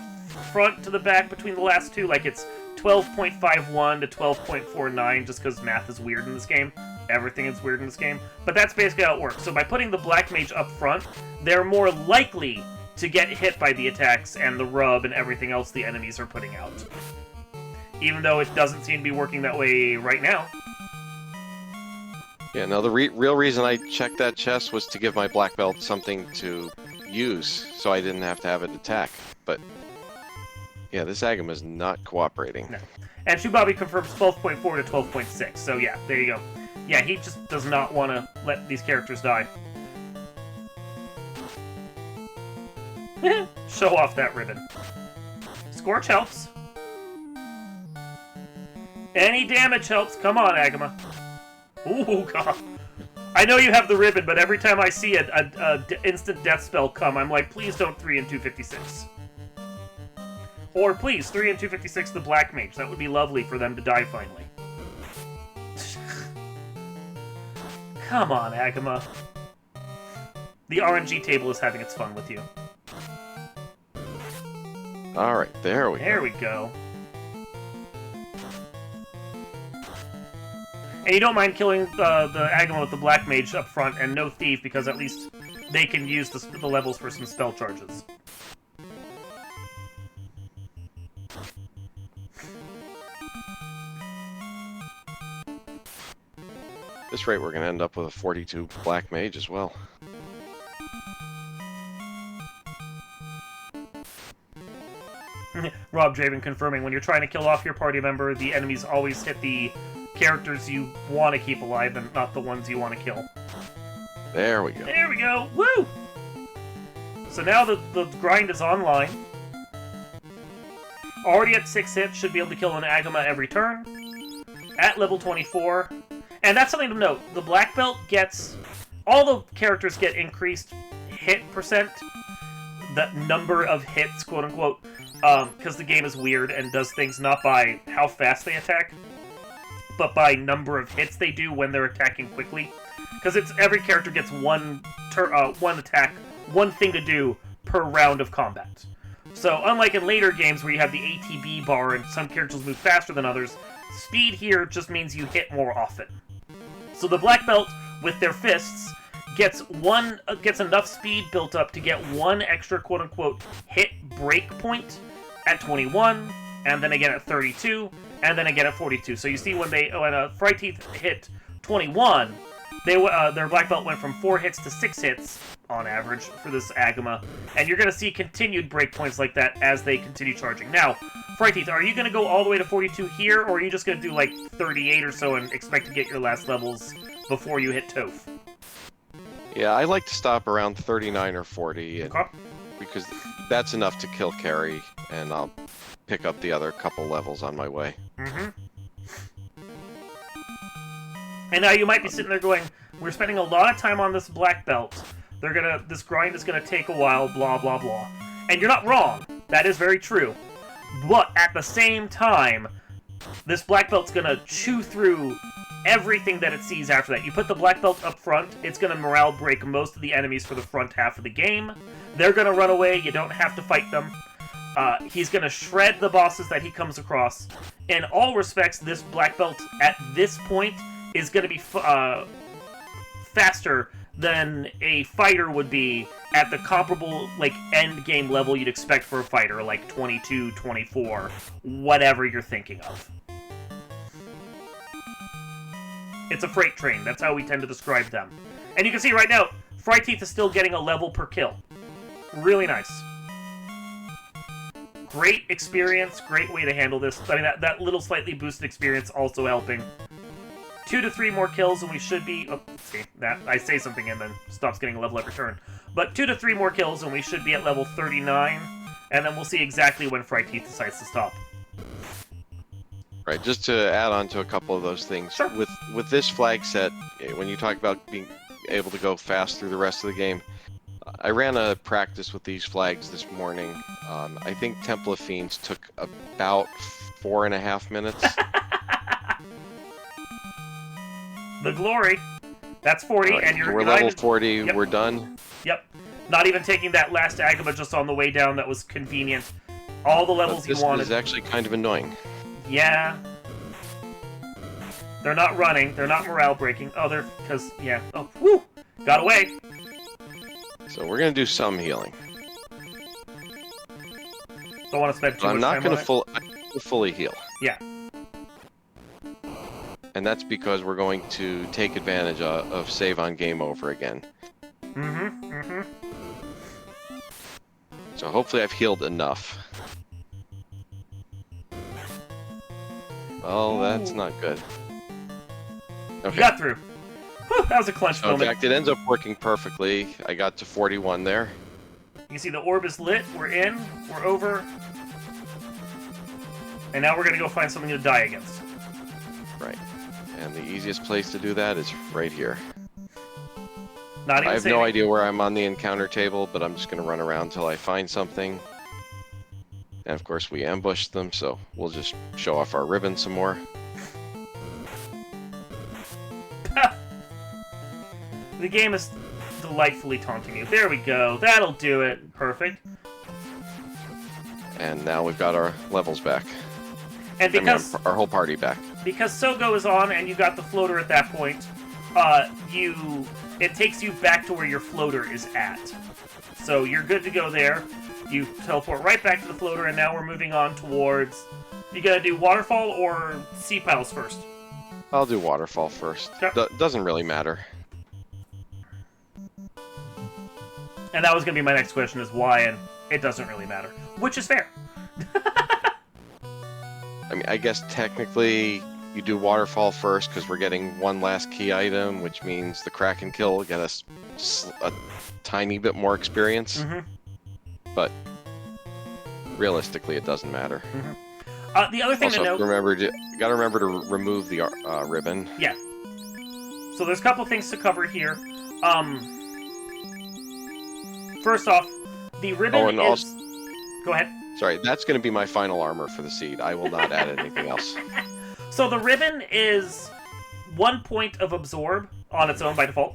front to the back between the last two. Like it's 12.51 to 12.49 just because math is weird in this game. Everything is weird in this game. But that's basically how it works. So by putting the black mage up front, they're more likely to get hit by the attacks and the rub and everything else the enemies are putting out. Even though it doesn't seem to be working that way right now. Yeah, no, the real reason I checked that chest was to give my black belt something to use, so I didn't have to have it attack. But, yeah, this Agam is not cooperating. No. And Shubabi confirms 12.4 to 12.6, so yeah, there you go. Yeah, he just does not want to let these characters die. Show off that ribbon. Scorch helps. Any damage helps. Come on, Agama. Ooh, God. I know you have the ribbon, but every time I see a instant death spell come, I'm like, please don't 3 and 256. Or please, 3 and 256 the Black Mage. That would be lovely for them to die finally. Come on, Agama. The RNG table is having its fun with you. Alright, there we go. There we go. And you don't mind killing the Agama with the Black Mage up front and no Thief, because at least they can use the levels for some spell charges. At this rate, we're going to end up with a 42 Black Mage as well. Rob Draven confirming, when you're trying to kill off your party member, the enemies always hit the characters you want to keep alive and not the ones you want to kill. There we go. There we go! Woo! So now the grind is online. Already at 6 hits, should be able to kill an Agama every turn. At level 24. And that's something to note. The Black Belt gets... All the characters get increased hit percent. The number of hits, quote-unquote. Because the game is weird and does things not by how fast they attack, but by number of hits they do when they're attacking quickly. Because it's every character gets one attack, one thing to do per round of combat. So unlike in later games where you have the ATB bar and some characters move faster than others, speed here just means you hit more often. So the Black Belt, with their fists, gets enough speed built up to get one extra quote-unquote hit break point at 21, and then again at 32, and then again at 42. So you see when Fright Teeth hit 21, their Black Belt went from 4 hits to 6 hits, on average, for this Agama, and you're going to see continued breakpoints like that as they continue charging. Now, Fright Teeth, are you going to go all the way to 42 here, or are you just going to do like 38 or so and expect to get your last levels before you hit Toph? Yeah, I like to stop around 39 or 40, and, Okay. because that's enough to kill Carrie, and I'll pick up the other couple levels on my way. Mm-hmm. And now you might be sitting there going, we're spending a lot of time on this Black Belt. This grind is gonna take a while, blah, blah, blah. And you're not wrong. That is very true. But at the same time, this Black Belt's gonna chew through everything that it sees after that. You put the black belt up front, it's going to morale break most of the enemies for the front half of the game. They're going to run away, you don't have to fight them. He's going to shred the bosses that he comes across. In all respects, this black belt at this point is going to be faster than a fighter would be at the comparable, like, end game level you'd expect for a fighter, like 22, 24, whatever you're thinking of. It's a freight train. That's how we tend to describe them. And you can see right now, Fryteeth is still getting a level per kill. Really nice. Great experience, great way to handle this. I mean, that little slightly boosted experience also helping. 2 to 3 more kills and we should be... Oh, see, that I say something and then stops getting a level every turn. But 2 to 3 more kills and we should be at level 39. And then we'll see exactly when Fryteeth decides to stop. Right, just to add on to a couple of those things. Sure. With this flag set, when you talk about being able to go fast through the rest of the game, I ran a practice with these flags this morning. I think Temple of Fiends took about 4.5 minutes. The glory. That's 40, Right, and we're level 40, Yep. We're done. Yep. Not even taking that last Agama just on the way down that was convenient. All the levels you wanted. This is actually kind of annoying. Yeah. They're not running. They're not morale breaking. Oh, they're... Because, yeah. Oh, whew! Got away. So we're going to do some healing. Don't want to spend too I'm much not time going on to fully heal. Yeah. And that's because we're going to take advantage of save on game over again. Mm-hmm. Mm-hmm. So hopefully I've healed enough. Well, that's not good. Okay. You got through. Whew, that was a clench So in moment. fact, it ends up working perfectly. I got to 41 there. You can see the orb is lit. We're in. We're over. And now we're going to go find something to die against. Right. And the easiest place to do that is right here. Not even I have saving. no idea where I'm on the encounter table, but I'm just going to run around until I find something. And of course we ambushed them, so we'll just show off our ribbon some more. The game is delightfully taunting you. There we go. That'll do it. Perfect. And now we've got our levels back. And because our whole party back. because Sogo is on and you got the floater at that point, it takes you back to where your floater is at. So you're good to go there. You teleport right back to the floater, and now we're moving on towards... You gonna do Waterfall or Sea Piles first? I'll do Waterfall first. Okay. Doesn't really matter. And that was gonna be my next question, is why, and it doesn't really matter. Which is fair. I mean, I guess technically you do Waterfall first because we're getting one last key item, which means the Kraken kill will get us a tiny bit more experience. Mm-hmm. But realistically, it doesn't matter. Mm-hmm. The other thing Also, to note... gotta remember to remove the ribbon. Yeah. So there's a couple things to cover here. First off, the ribbon Oh, and is... also, Go ahead. sorry, that's going to be my final armor for the seed. I will not add anything else. So the ribbon is 1 point of absorb on its own by default.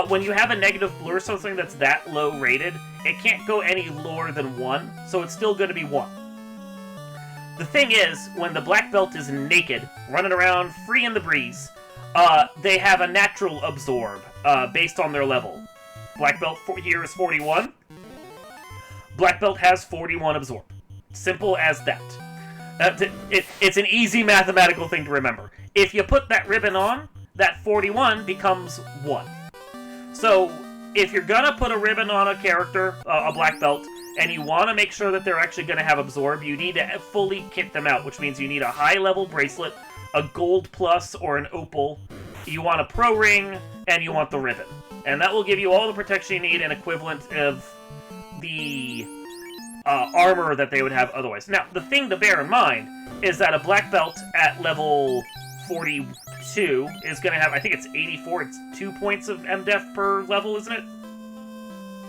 When you have a negative blur, something that's that low rated, it can't go any lower than 1, so it's still going to be 1. The thing is, when the black belt is naked, running around free in the breeze, they have a natural absorb based on their level. Black belt here is 41. Black belt has 41 absorb. Simple as that. It's an easy mathematical thing to remember. If you put that ribbon on, that 41 becomes 1. So, if you're gonna put a ribbon on a character, a black belt, and you want to make sure that they're actually going to have absorb, you need to fully kit them out, which means you need a high-level bracelet, a gold plus, or an opal. You want a pro ring, and you want the ribbon. And that will give you all the protection you need and equivalent of the armor that they would have otherwise. Now, the thing to bear in mind is that a black belt at level 42 is going to have, I think it's 84, it's 2 points of MDef per level, isn't it?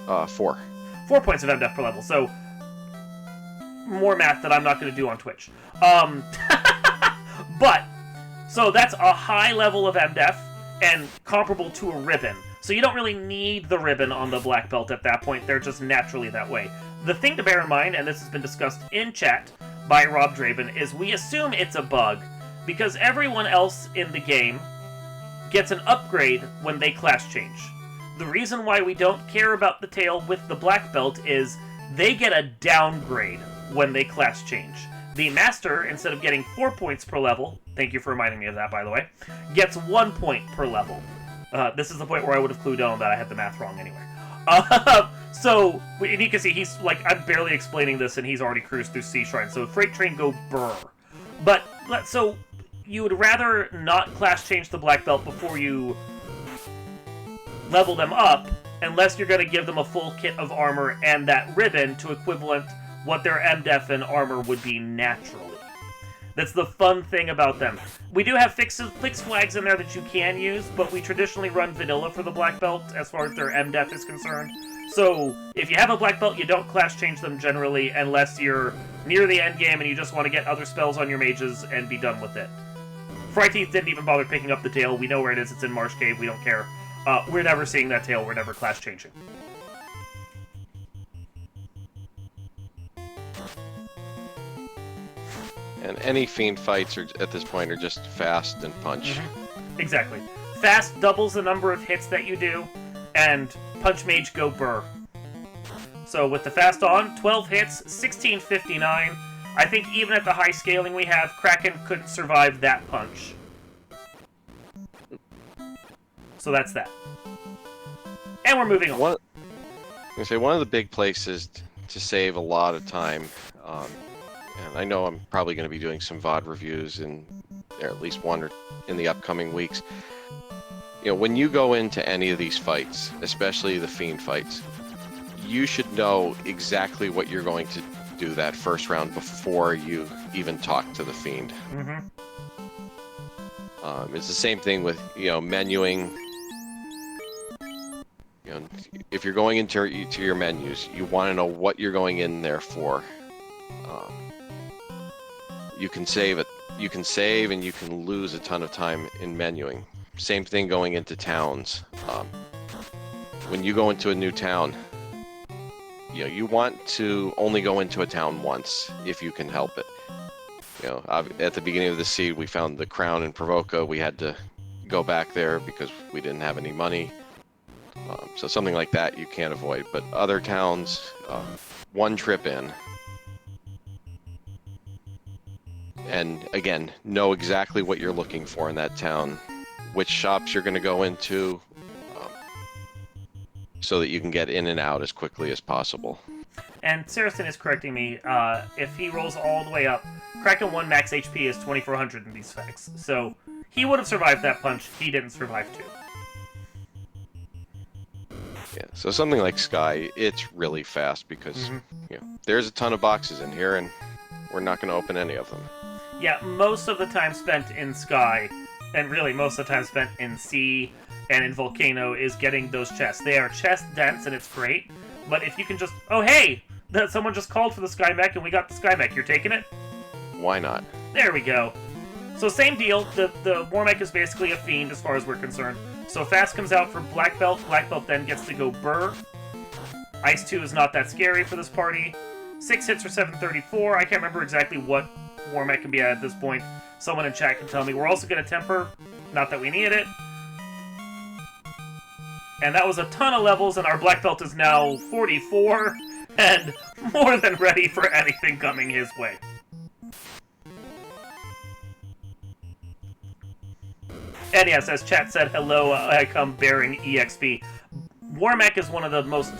4. 4 points of MDef per level, so more math that I'm not going to do on Twitch. But, So that's a high level of MDef and comparable to a ribbon. So you don't really need the ribbon on the black belt at that point. They're just naturally that way. The thing to bear in mind, and this has been discussed in chat by Rob Draven, is we assume it's a bug because everyone else in the game gets an upgrade when they class change. The reason why we don't care about the tail with the black belt is they get a downgrade when they class change. The master, instead of getting 4 points per level, thank you for reminding me of that, by the way, gets 1 point per level. This is the point where I would have clued on that I had the math wrong anyway. So, and you can see he's like, I'm barely explaining this and he's already cruised through Sea Shrine. So Freight Train go brr. But, so, you would rather not class change the black belt before you level them up, unless you're going to give them a full kit of armor and that ribbon to equivalent what their MDef and armor would be naturally. That's the fun thing about them. We do have fixed flags in there that you can use, but we traditionally run vanilla for the black belt as far as their MDef is concerned. So, if you have a black belt, you don't class change them generally unless you're near the end game and you just want to get other spells on your mages and be done with it. Fryteeth didn't even bother picking up the tail. We know where it is. It's in Marsh Cave. We don't care. We're never seeing that tail. We're never class changing. And any fiend fights are, at this point, are just fast and punch. Mm-hmm. Exactly. Fast doubles the number of hits that you do, and punch mage go burr. So with the fast on, 12 hits, 1659. I think even at the high scaling we have, Kraken couldn't survive that punch. So that's that. And we're moving on. One of the big places to save a lot of time, and I know I'm probably going to be doing some VOD reviews or at least one or in the upcoming weeks. You know, when you go into any of these fights, especially the Fiend fights, you should know exactly what you're going to do that first round before you even talk to the Fiend. Mm-hmm. It's the same thing with, menuing. If you're going into your menus, you want to know what you're going in there for. You can save it. You can save and you can lose a ton of time in menuing. Same thing going into towns. When you go into a new town, you want to only go into a town once if you can help it. At the beginning of the seed, we found the crown in Provoca. We had to go back there because we didn't have any money. So something like that you can't avoid. But other towns, one trip in. And again, know exactly what you're looking for in that town, which shops you're going to go into, so that you can get in and out as quickly as possible. And Saracen is correcting me. If he rolls all the way up, Kraken 1 max HP is 2400 in these specs. So he would have survived that punch. He didn't survive too. Yeah, so something like Sky, it's really fast because there's a ton of boxes in here, and we're not going to open any of them. Yeah, most of the time spent in Sky, and really most of the time spent in Sea and in Volcano, is getting those chests. They are chest dense, and it's great. But if you can just... Oh, hey! Someone just called for the Sky Mech, and we got the Sky Mech. You're taking it? Why not? There we go. So same deal. The War Mech is basically a fiend as far as we're concerned. So fast comes out for Black Belt. Black Belt then gets to go burr. Ice 2 is not that scary for this party. 6 hits for 734. I can't remember exactly what War Mech can be at this point. Someone in chat can tell me. We're also going to temper. Not that we needed it. And that was a ton of levels, and our Black Belt is now 44, and more than ready for anything coming his way. And yes, as chat said, hello, I come bearing EXP. War Mech is one of the most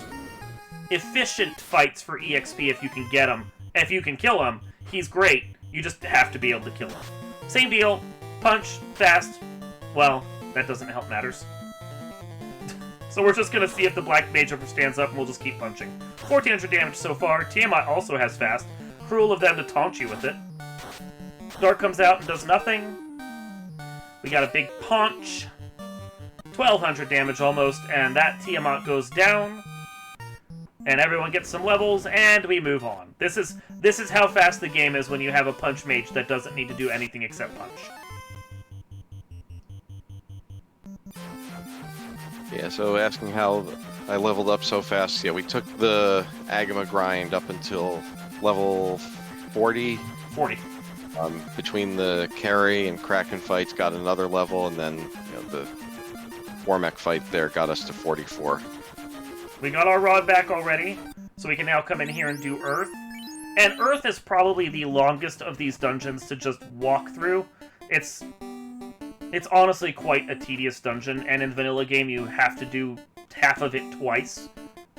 efficient fights for EXP if you can get him. If you can kill him, he's great. You just have to be able to kill him. Same deal. Punch, fast. Well, that doesn't help matters. So we're just going to see if the Black Mage ever stands up, and we'll just keep punching. 1400 damage so far. Tiamat also has fast. Cruel of them to taunt you with it. Dark comes out and does nothing. We got a big punch. 1200 damage almost, and that Tiamat goes down. And everyone gets some levels, and we move on. This is how fast the game is when you have a punch mage that doesn't need to do anything except punch. Yeah, so asking how I leveled up so fast. Yeah, we took the Agama grind up until level 40. 40. Between the carry and Kraken fights, got another level, and then the Warmech fight there got us to 44. We got our rod back already, so we can now come in here and do Earth. And Earth is probably the longest of these dungeons to just walk through. It's honestly quite a tedious dungeon, and in vanilla game you have to do half of it twice,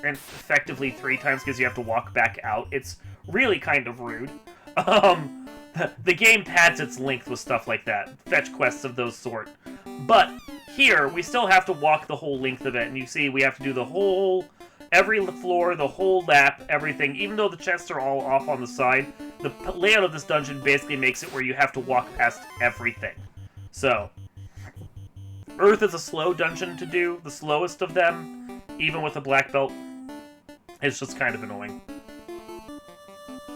and effectively 3 times because you have to walk back out. It's really kind of rude. The game pads its length with stuff like that, fetch quests of those sort. But here, we still have to walk the whole length of it, and you see we have to do every floor, the whole lap, everything. Even though the chests are all off on the side, the layout of this dungeon basically makes it where you have to walk past everything. So, Earth is a slow dungeon to do, the slowest of them, even with a black belt. It's just kind of annoying.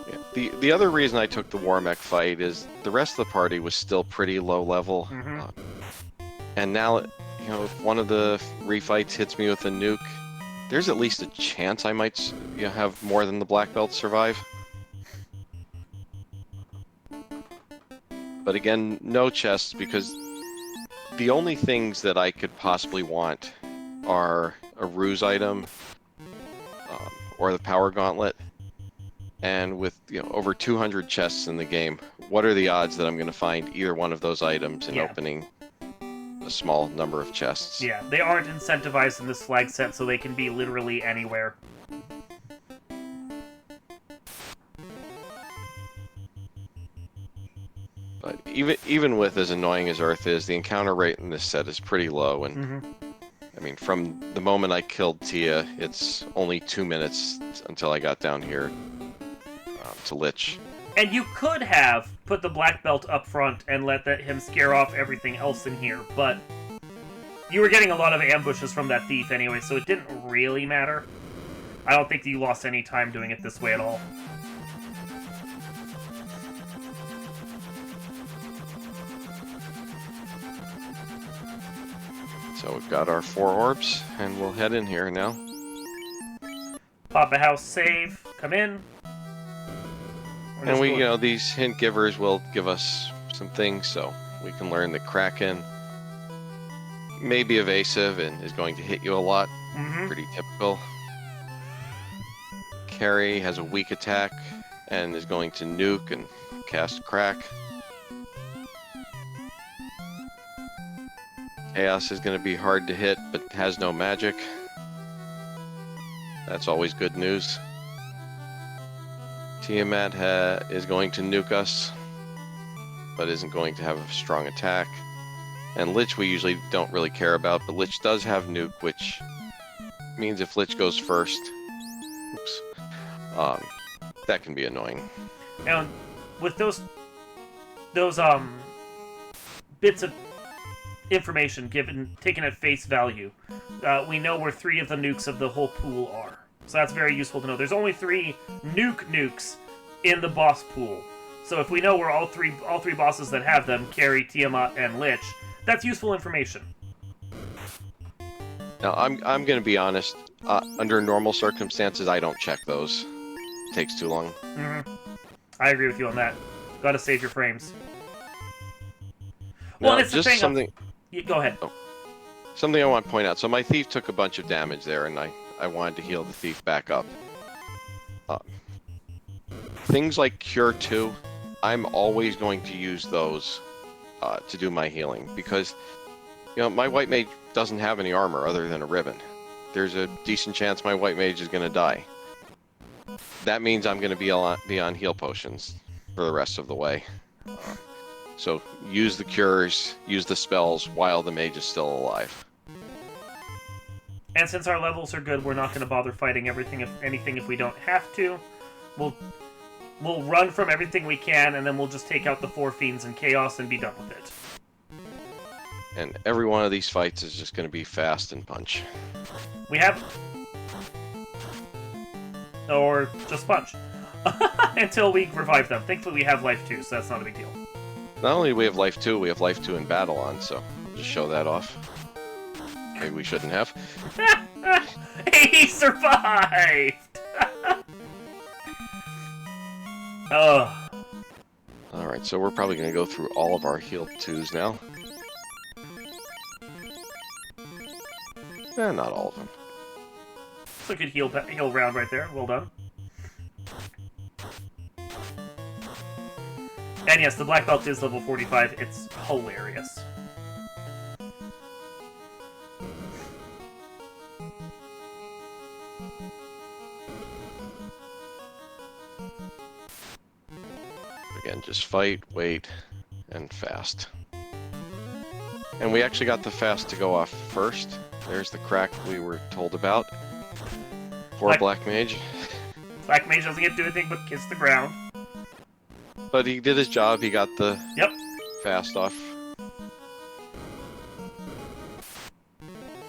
Yeah. The other reason I took the Warmech fight is the rest of the party was still pretty low level. Mm-hmm. And now, if one of the refights hits me with a nuke, there's at least a chance I might have more than the black belt survive. But again, no chests, because the only things that I could possibly want are a ruse item or the power gauntlet. And with over 200 chests in the game, what are the odds that I'm going to find either one of those items in opening a small number of chests? Yeah, they aren't incentivized in this flag set, so they can be literally anywhere. But even with as annoying as Earth is, the encounter rate in this set is pretty low. And I mean, from the moment I killed Tia, it's only 2 minutes until I got down here to Lich. And you could have put the black belt up front and let him scare off everything else in here, but you were getting a lot of ambushes from that thief anyway, so it didn't really matter. I don't think you lost any time doing it this way at all. So we've got our 4 orbs, and we'll head in here now. Pop a house, save, come in. And these hint givers will give us some things, so we can learn that Kraken may be evasive and is going to hit you a lot. Pretty typical. Carry has a weak attack and is going to nuke and cast Crack. Chaos is going to be hard to hit, but has no magic. That's always good news. Tiamat is going to nuke us, but isn't going to have a strong attack. And Lich we usually don't really care about, but Lich does have nuke, which means if Lich goes first, that can be annoying. And with those bits of information taken at face value, we know where 3 of the nukes of the whole pool are. So that's very useful to know. There's only 3 nukes in the boss pool. So if we know where all three bosses that have them, Carrie, Tiamat, and Lich, that's useful information. Now I'm going to be honest. Under normal circumstances, I don't check those. It takes too long. I agree with you on that. Gotta save your frames. Now, Well, it's just the thing. something. Go ahead. Oh, something I want to point out. So my thief took a bunch of damage there, and I wanted to heal the thief back up. Things like Cure 2, I'm always going to use those to do my healing, because my white mage doesn't have any armor other than a ribbon. There's a decent chance my white mage is going to die. That means I'm going to be on heal potions for the rest of the way. So use the cures, use the spells while the mage is still alive. And since our levels are good, we're not going to bother fighting anything if we don't have to. We'll run from everything we can, and then we'll just take out the 4 fiends and chaos and be done with it. And every one of these fights is just going to be fast and punch. We have... Or just punch. Until we revive them. Thankfully we have life 2, so that's not a big deal. Not only do we have life 2, we have life 2 in battle on, so I'll just show that off. Maybe we shouldn't have. He survived! Ugh. Alright, so we're probably going to go through all of our heal 2s now. Not all of them. It's a good heal round right there. Well done. And yes, the black belt is level 45. It's hilarious. Again, just fight, wait, and fast. And we actually got the fast to go off first. There's the crack we were told about. Poor Black Mage. Black Mage doesn't get to do anything but kiss the ground. But he did his job. He got the fast off.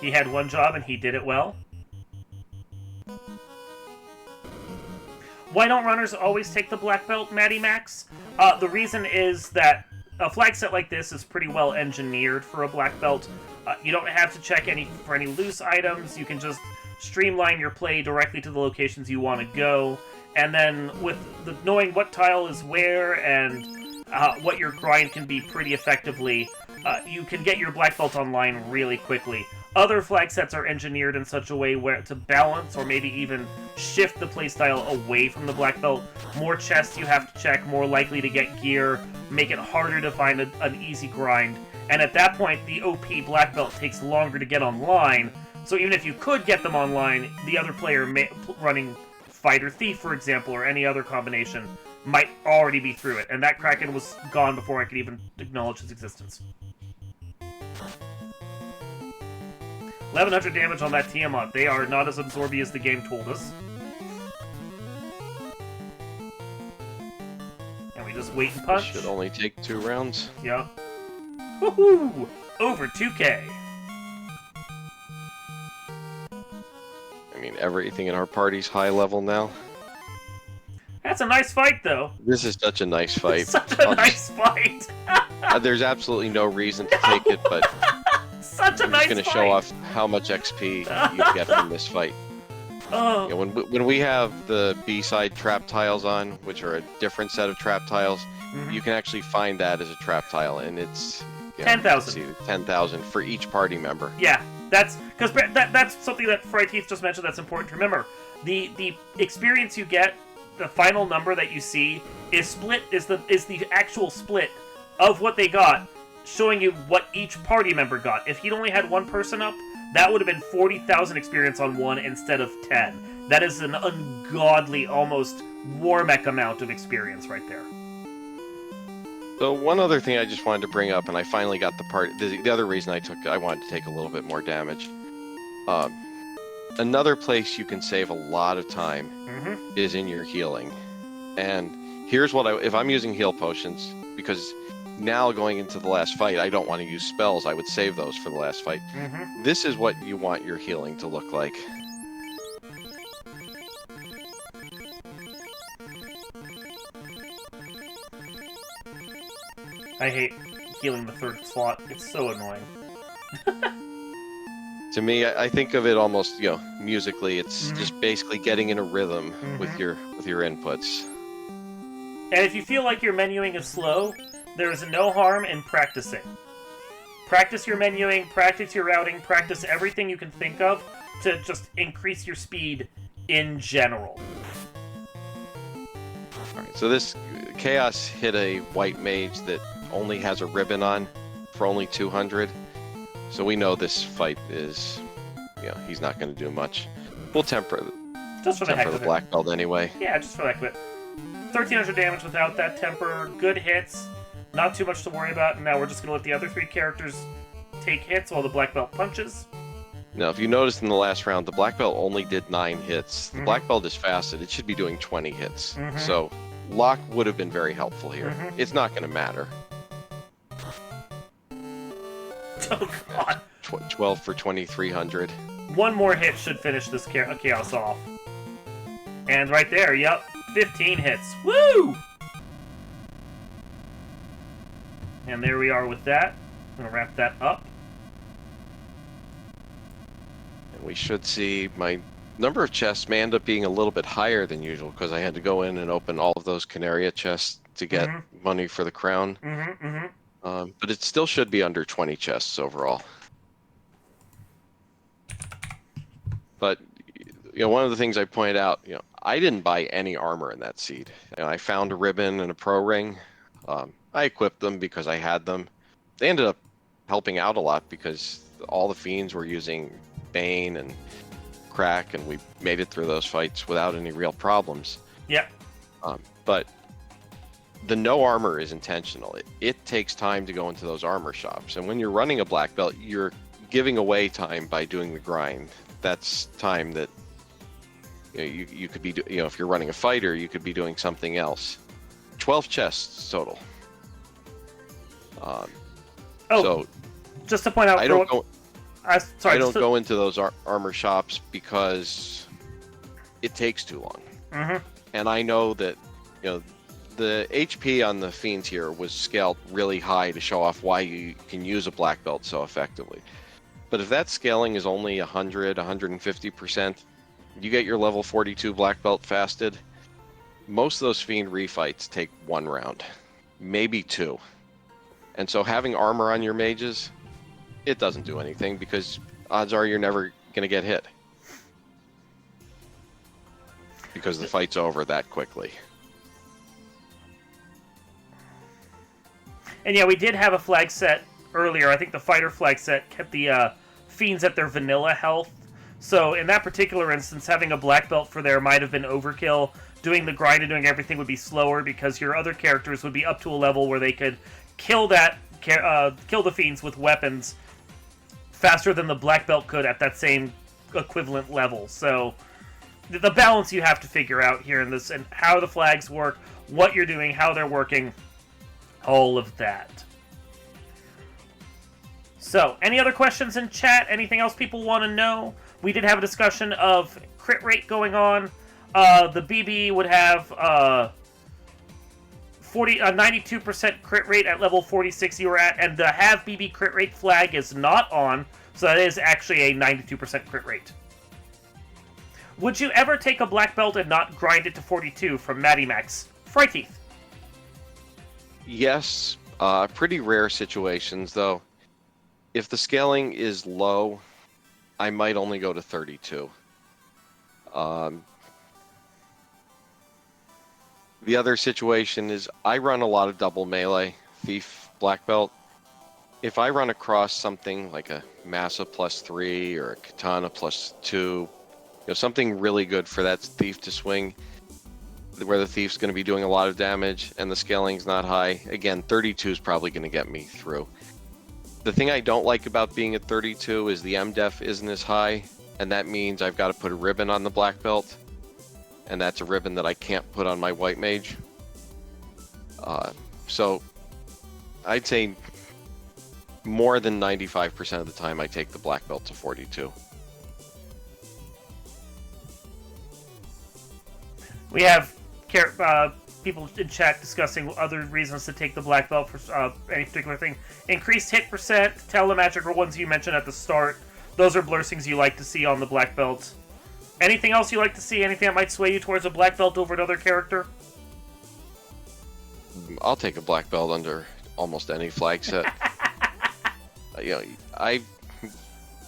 He had one job and he did it well. Why don't runners always take the black belt, Matty Max? The reason is that a flag set like this is pretty well engineered for a black belt. You don't have to check for any loose items. You can just streamline your play directly to the locations you want to go. And then with knowing what tile is where and what your grind can be pretty effectively, you can get your black belt online really quickly. Other flag sets are engineered in such a way where to balance or maybe even shift the playstyle away from the black belt. More chests you have to check, more likely to get gear, make it harder to find an easy grind. And at that point, the OP black belt takes longer to get online. So even if you could get them online, the other player running Fighter Thief, for example, or any other combination, might already be through it. And that Kraken was gone before I could even acknowledge his existence. 1100 damage on that Tiamat. They are not as absorby as the game told us. And we just wait and punch. Should only take 2 rounds. Yeah. Woohoo! Over 2K. I mean, everything in our party's high level now. That's a nice fight, though. This is such a nice fight. It's such a nice fight. There's absolutely no reason to take it, but such a I'm nice just going to show off how much XP you get from this fight. Oh. You know, when we have the B-side trap tiles on, which are a different set of trap tiles, you can actually find that as a trap tile, and it's 10,000. 10,000 for each party member. Yeah, that's because that's something that Fright Heath just mentioned. That's important to remember. The experience you get, the final number that you see is the actual split of what they got, showing you what each party member got. If he'd only had one person up, that would have been 40,000 experience on one instead of 10. That is an ungodly, almost Warmech amount of experience right there. So one other thing I just wanted to bring up, and I finally got the other reason I wanted to take a little bit more damage. Another place you can save a lot of time is in your healing. And here's what if I'm using heal potions, because now going into the last fight, I don't want to use spells. I would save those for the last fight. This is what you want your healing to look like. I hate healing the third slot. It's so annoying. To me, I think of it almost, musically. It's just basically getting in a rhythm with your inputs. And if you feel like your menuing is slow, there is no harm in practicing. Practice your menuing, practice your routing, practice everything you can think of to just increase your speed in general. Alright, so this Chaos hit a white mage that only has a ribbon on for only 200. So we know this fight is, he's not going to do much. We'll temper the black belt anyway. Yeah, just for the heck of it. 1,300 damage without that temper. Good hits. Not too much to worry about. And now we're just going to let the other 3 characters take hits while the black belt punches. Now, if you noticed in the last round, the black belt only did 9 hits. The black belt is fasted. It should be doing 20 hits. So lock would have been very helpful here. It's not going to matter. Oh, God. 12 for 2,300. One more hit should finish this chaos off. And right there, yep, 15 hits. Woo! And there we are with that. I'm going to wrap that up. we should see my number of chests may end up being a little bit higher than usual because I had to go in and open all of those Canaria chests to get money for the crown. But it still should be under 20 chests overall. But one of the things I pointed out, I didn't buy any armor in that seed. I found a ribbon and a pro ring. I equipped them because I had them. They ended up helping out a lot because all the fiends were using Bane and Crack, and we made it through those fights without any real problems. Yep. But the no armor is intentional. It takes time to go into those armor shops, and when you're running a black belt, you're giving away time by doing the grind. That's time that you could be, if you're running a fighter, you could be doing something else. 12 chests total. So just to point out, I don't go. I don't go into those armor shops because it takes too long. And I know that the HP on the fiends here was scaled really high to show off why you can use a black belt so effectively. But if that scaling is only 100, 150%, you get your level 42 black belt fasted. Most of those fiend refights take 1 round, maybe 2. And so having armor on your mages, it doesn't do anything because odds are you're never going to get hit. Because the fight's over that quickly. And yeah, we did have a flag set earlier. I think the fighter flag set kept the fiends at their vanilla health. So in that particular instance, having a black belt for there might have been overkill. Doing the grind and doing everything would be slower because your other characters would be up to a level where they could kill the fiends with weapons faster than the black belt could at that same equivalent level. So the balance you have to figure out here in this, and how the flags work, what you're doing, how they're working, all of that. So, any other questions in chat? Anything else people want to know? We did have a discussion of crit rate going on. The BB would have 92% crit rate at level 46 you were at, and the have BB crit rate flag is not on, so that is actually a 92% crit rate. Would you ever take a black belt and not grind it to 42 from Matty Max? Fryteeth. Yes, pretty rare situations though. If the scaling is low, I might only go to 32. The other situation is I run a lot of double melee thief black belt. If I run across something like a Massa +3 or a Katana +2, something really good for that thief to swing, where the thief's going to be doing a lot of damage and the scaling's not high, again, 32 is probably going to get me through. The thing I don't like about being at 32 is the MDef isn't as high, and that means I've got to put a ribbon on the black belt, and that's a ribbon that I can't put on my white mage. So I'd say more than 95% of the time I take the black belt to 42. We have people in chat discussing other reasons to take the black belt for any particular thing. Increased hit percent, telemagic, or ones you mentioned at the start. Those are blessings you like to see on the black belt. Anything else you like to see? Anything that might sway you towards a black belt over another character? I'll take a black belt under almost any flag set.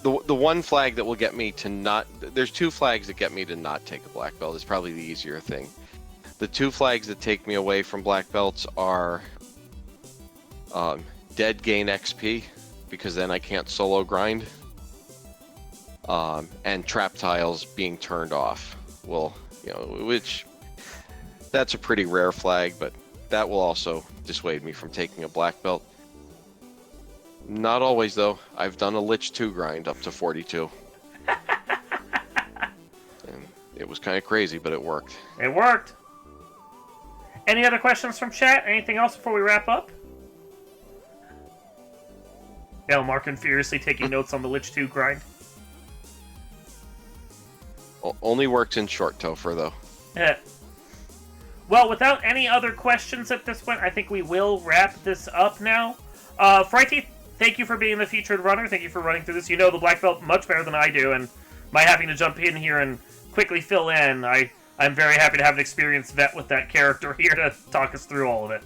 The one flag that will get me to not... There's 2 flags that get me to not take a black belt. It's probably the easier thing. The 2 flags that take me away from black belts are dead gain XP, because then I can't solo grind, and trap tiles being turned off. Well, which that's a pretty rare flag, but that will also dissuade me from taking a black belt. Not always, though. I've done a Lich 2 grind up to 42. And it was kind of crazy, but it worked. It worked. Any other questions from chat? Anything else before we wrap up? Yeah, Markin furiously taking notes on the Lich 2 grind. Only works in short Topher, though. Yeah. Well, without any other questions at this point, I think we will wrap this up now. Fryteeth, thank you for being the featured runner. Thank you for running through this. You know the black belt much better than I do, and my having to jump in here and quickly fill in. I'm very happy to have an experienced vet with that character here to talk us through all of it.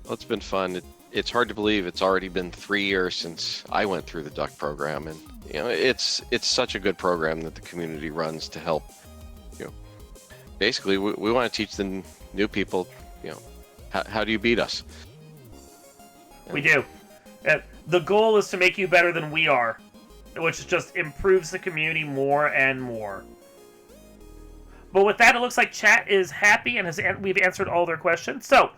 Well, it's been fun. It's hard to believe it's already been 3 years since I went through the Duck program, and it's such a good program that the community runs to help. Basically, we want to teach the new people, how do you beat us? We do. The goal is to make you better than we are, which just improves the community more and more. But with that, it looks like chat is happy and we've answered all their questions. So,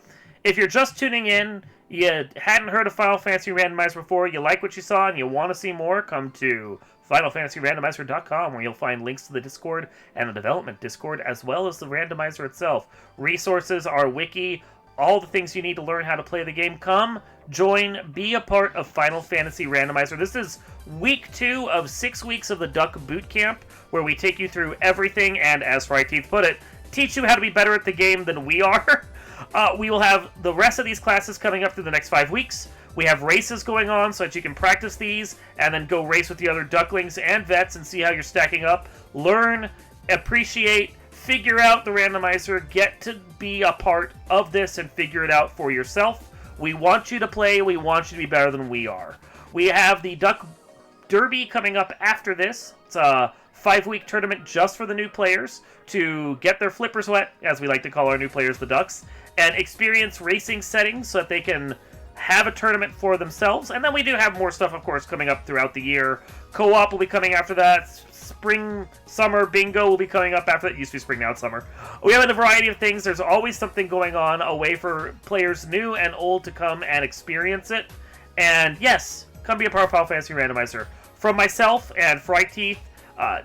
if you're just tuning in, you hadn't heard of Final Fantasy Randomizer before, you like what you saw, and you want to see more, come to FinalFantasyRandomizer.com, where you'll find links to the Discord and the development Discord, as well as the randomizer itself. Resources, our wiki, all the things you need to learn how to play the game. Come, join, be a part of Final Fantasy Randomizer. This is week 2 of 6 weeks of the Duck Boot Camp, where we take you through everything, and as Fright put it, teach you how to be better at the game than we are. We will have the rest of these classes coming up through the next 5 weeks. We have races going on so that you can practice these and then go race with the other ducklings and vets and see how you're stacking up. Learn, appreciate, figure out the randomizer, get to be a part of this and figure it out for yourself. We want you to play, we want you to be better than we are. We have the Duck Derby coming up after this. It's a 5-week tournament just for the new players to get their flippers wet, as we like to call our new players the Ducks, and experience racing settings so that they can have a tournament for themselves. And then we do have more stuff, of course, coming up throughout the year. Co-op will be coming after that. Spring, summer, bingo will be coming up after that. It used to be spring, now it's summer. We have a variety of things. There's always something going on, a way for players new and old to come and experience it. And yes, come be a part of Final Fantasy Randomizer. From myself and Fright Teeth,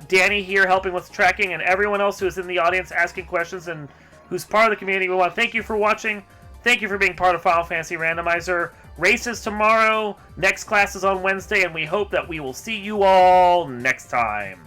Danny here helping with tracking, and everyone else who is in the audience asking questions and who's part of the community, we want to thank you for watching. Thank you for being part of Final Fantasy Randomizer. Races tomorrow, next class is on Wednesday, and we hope that we will see you all next time.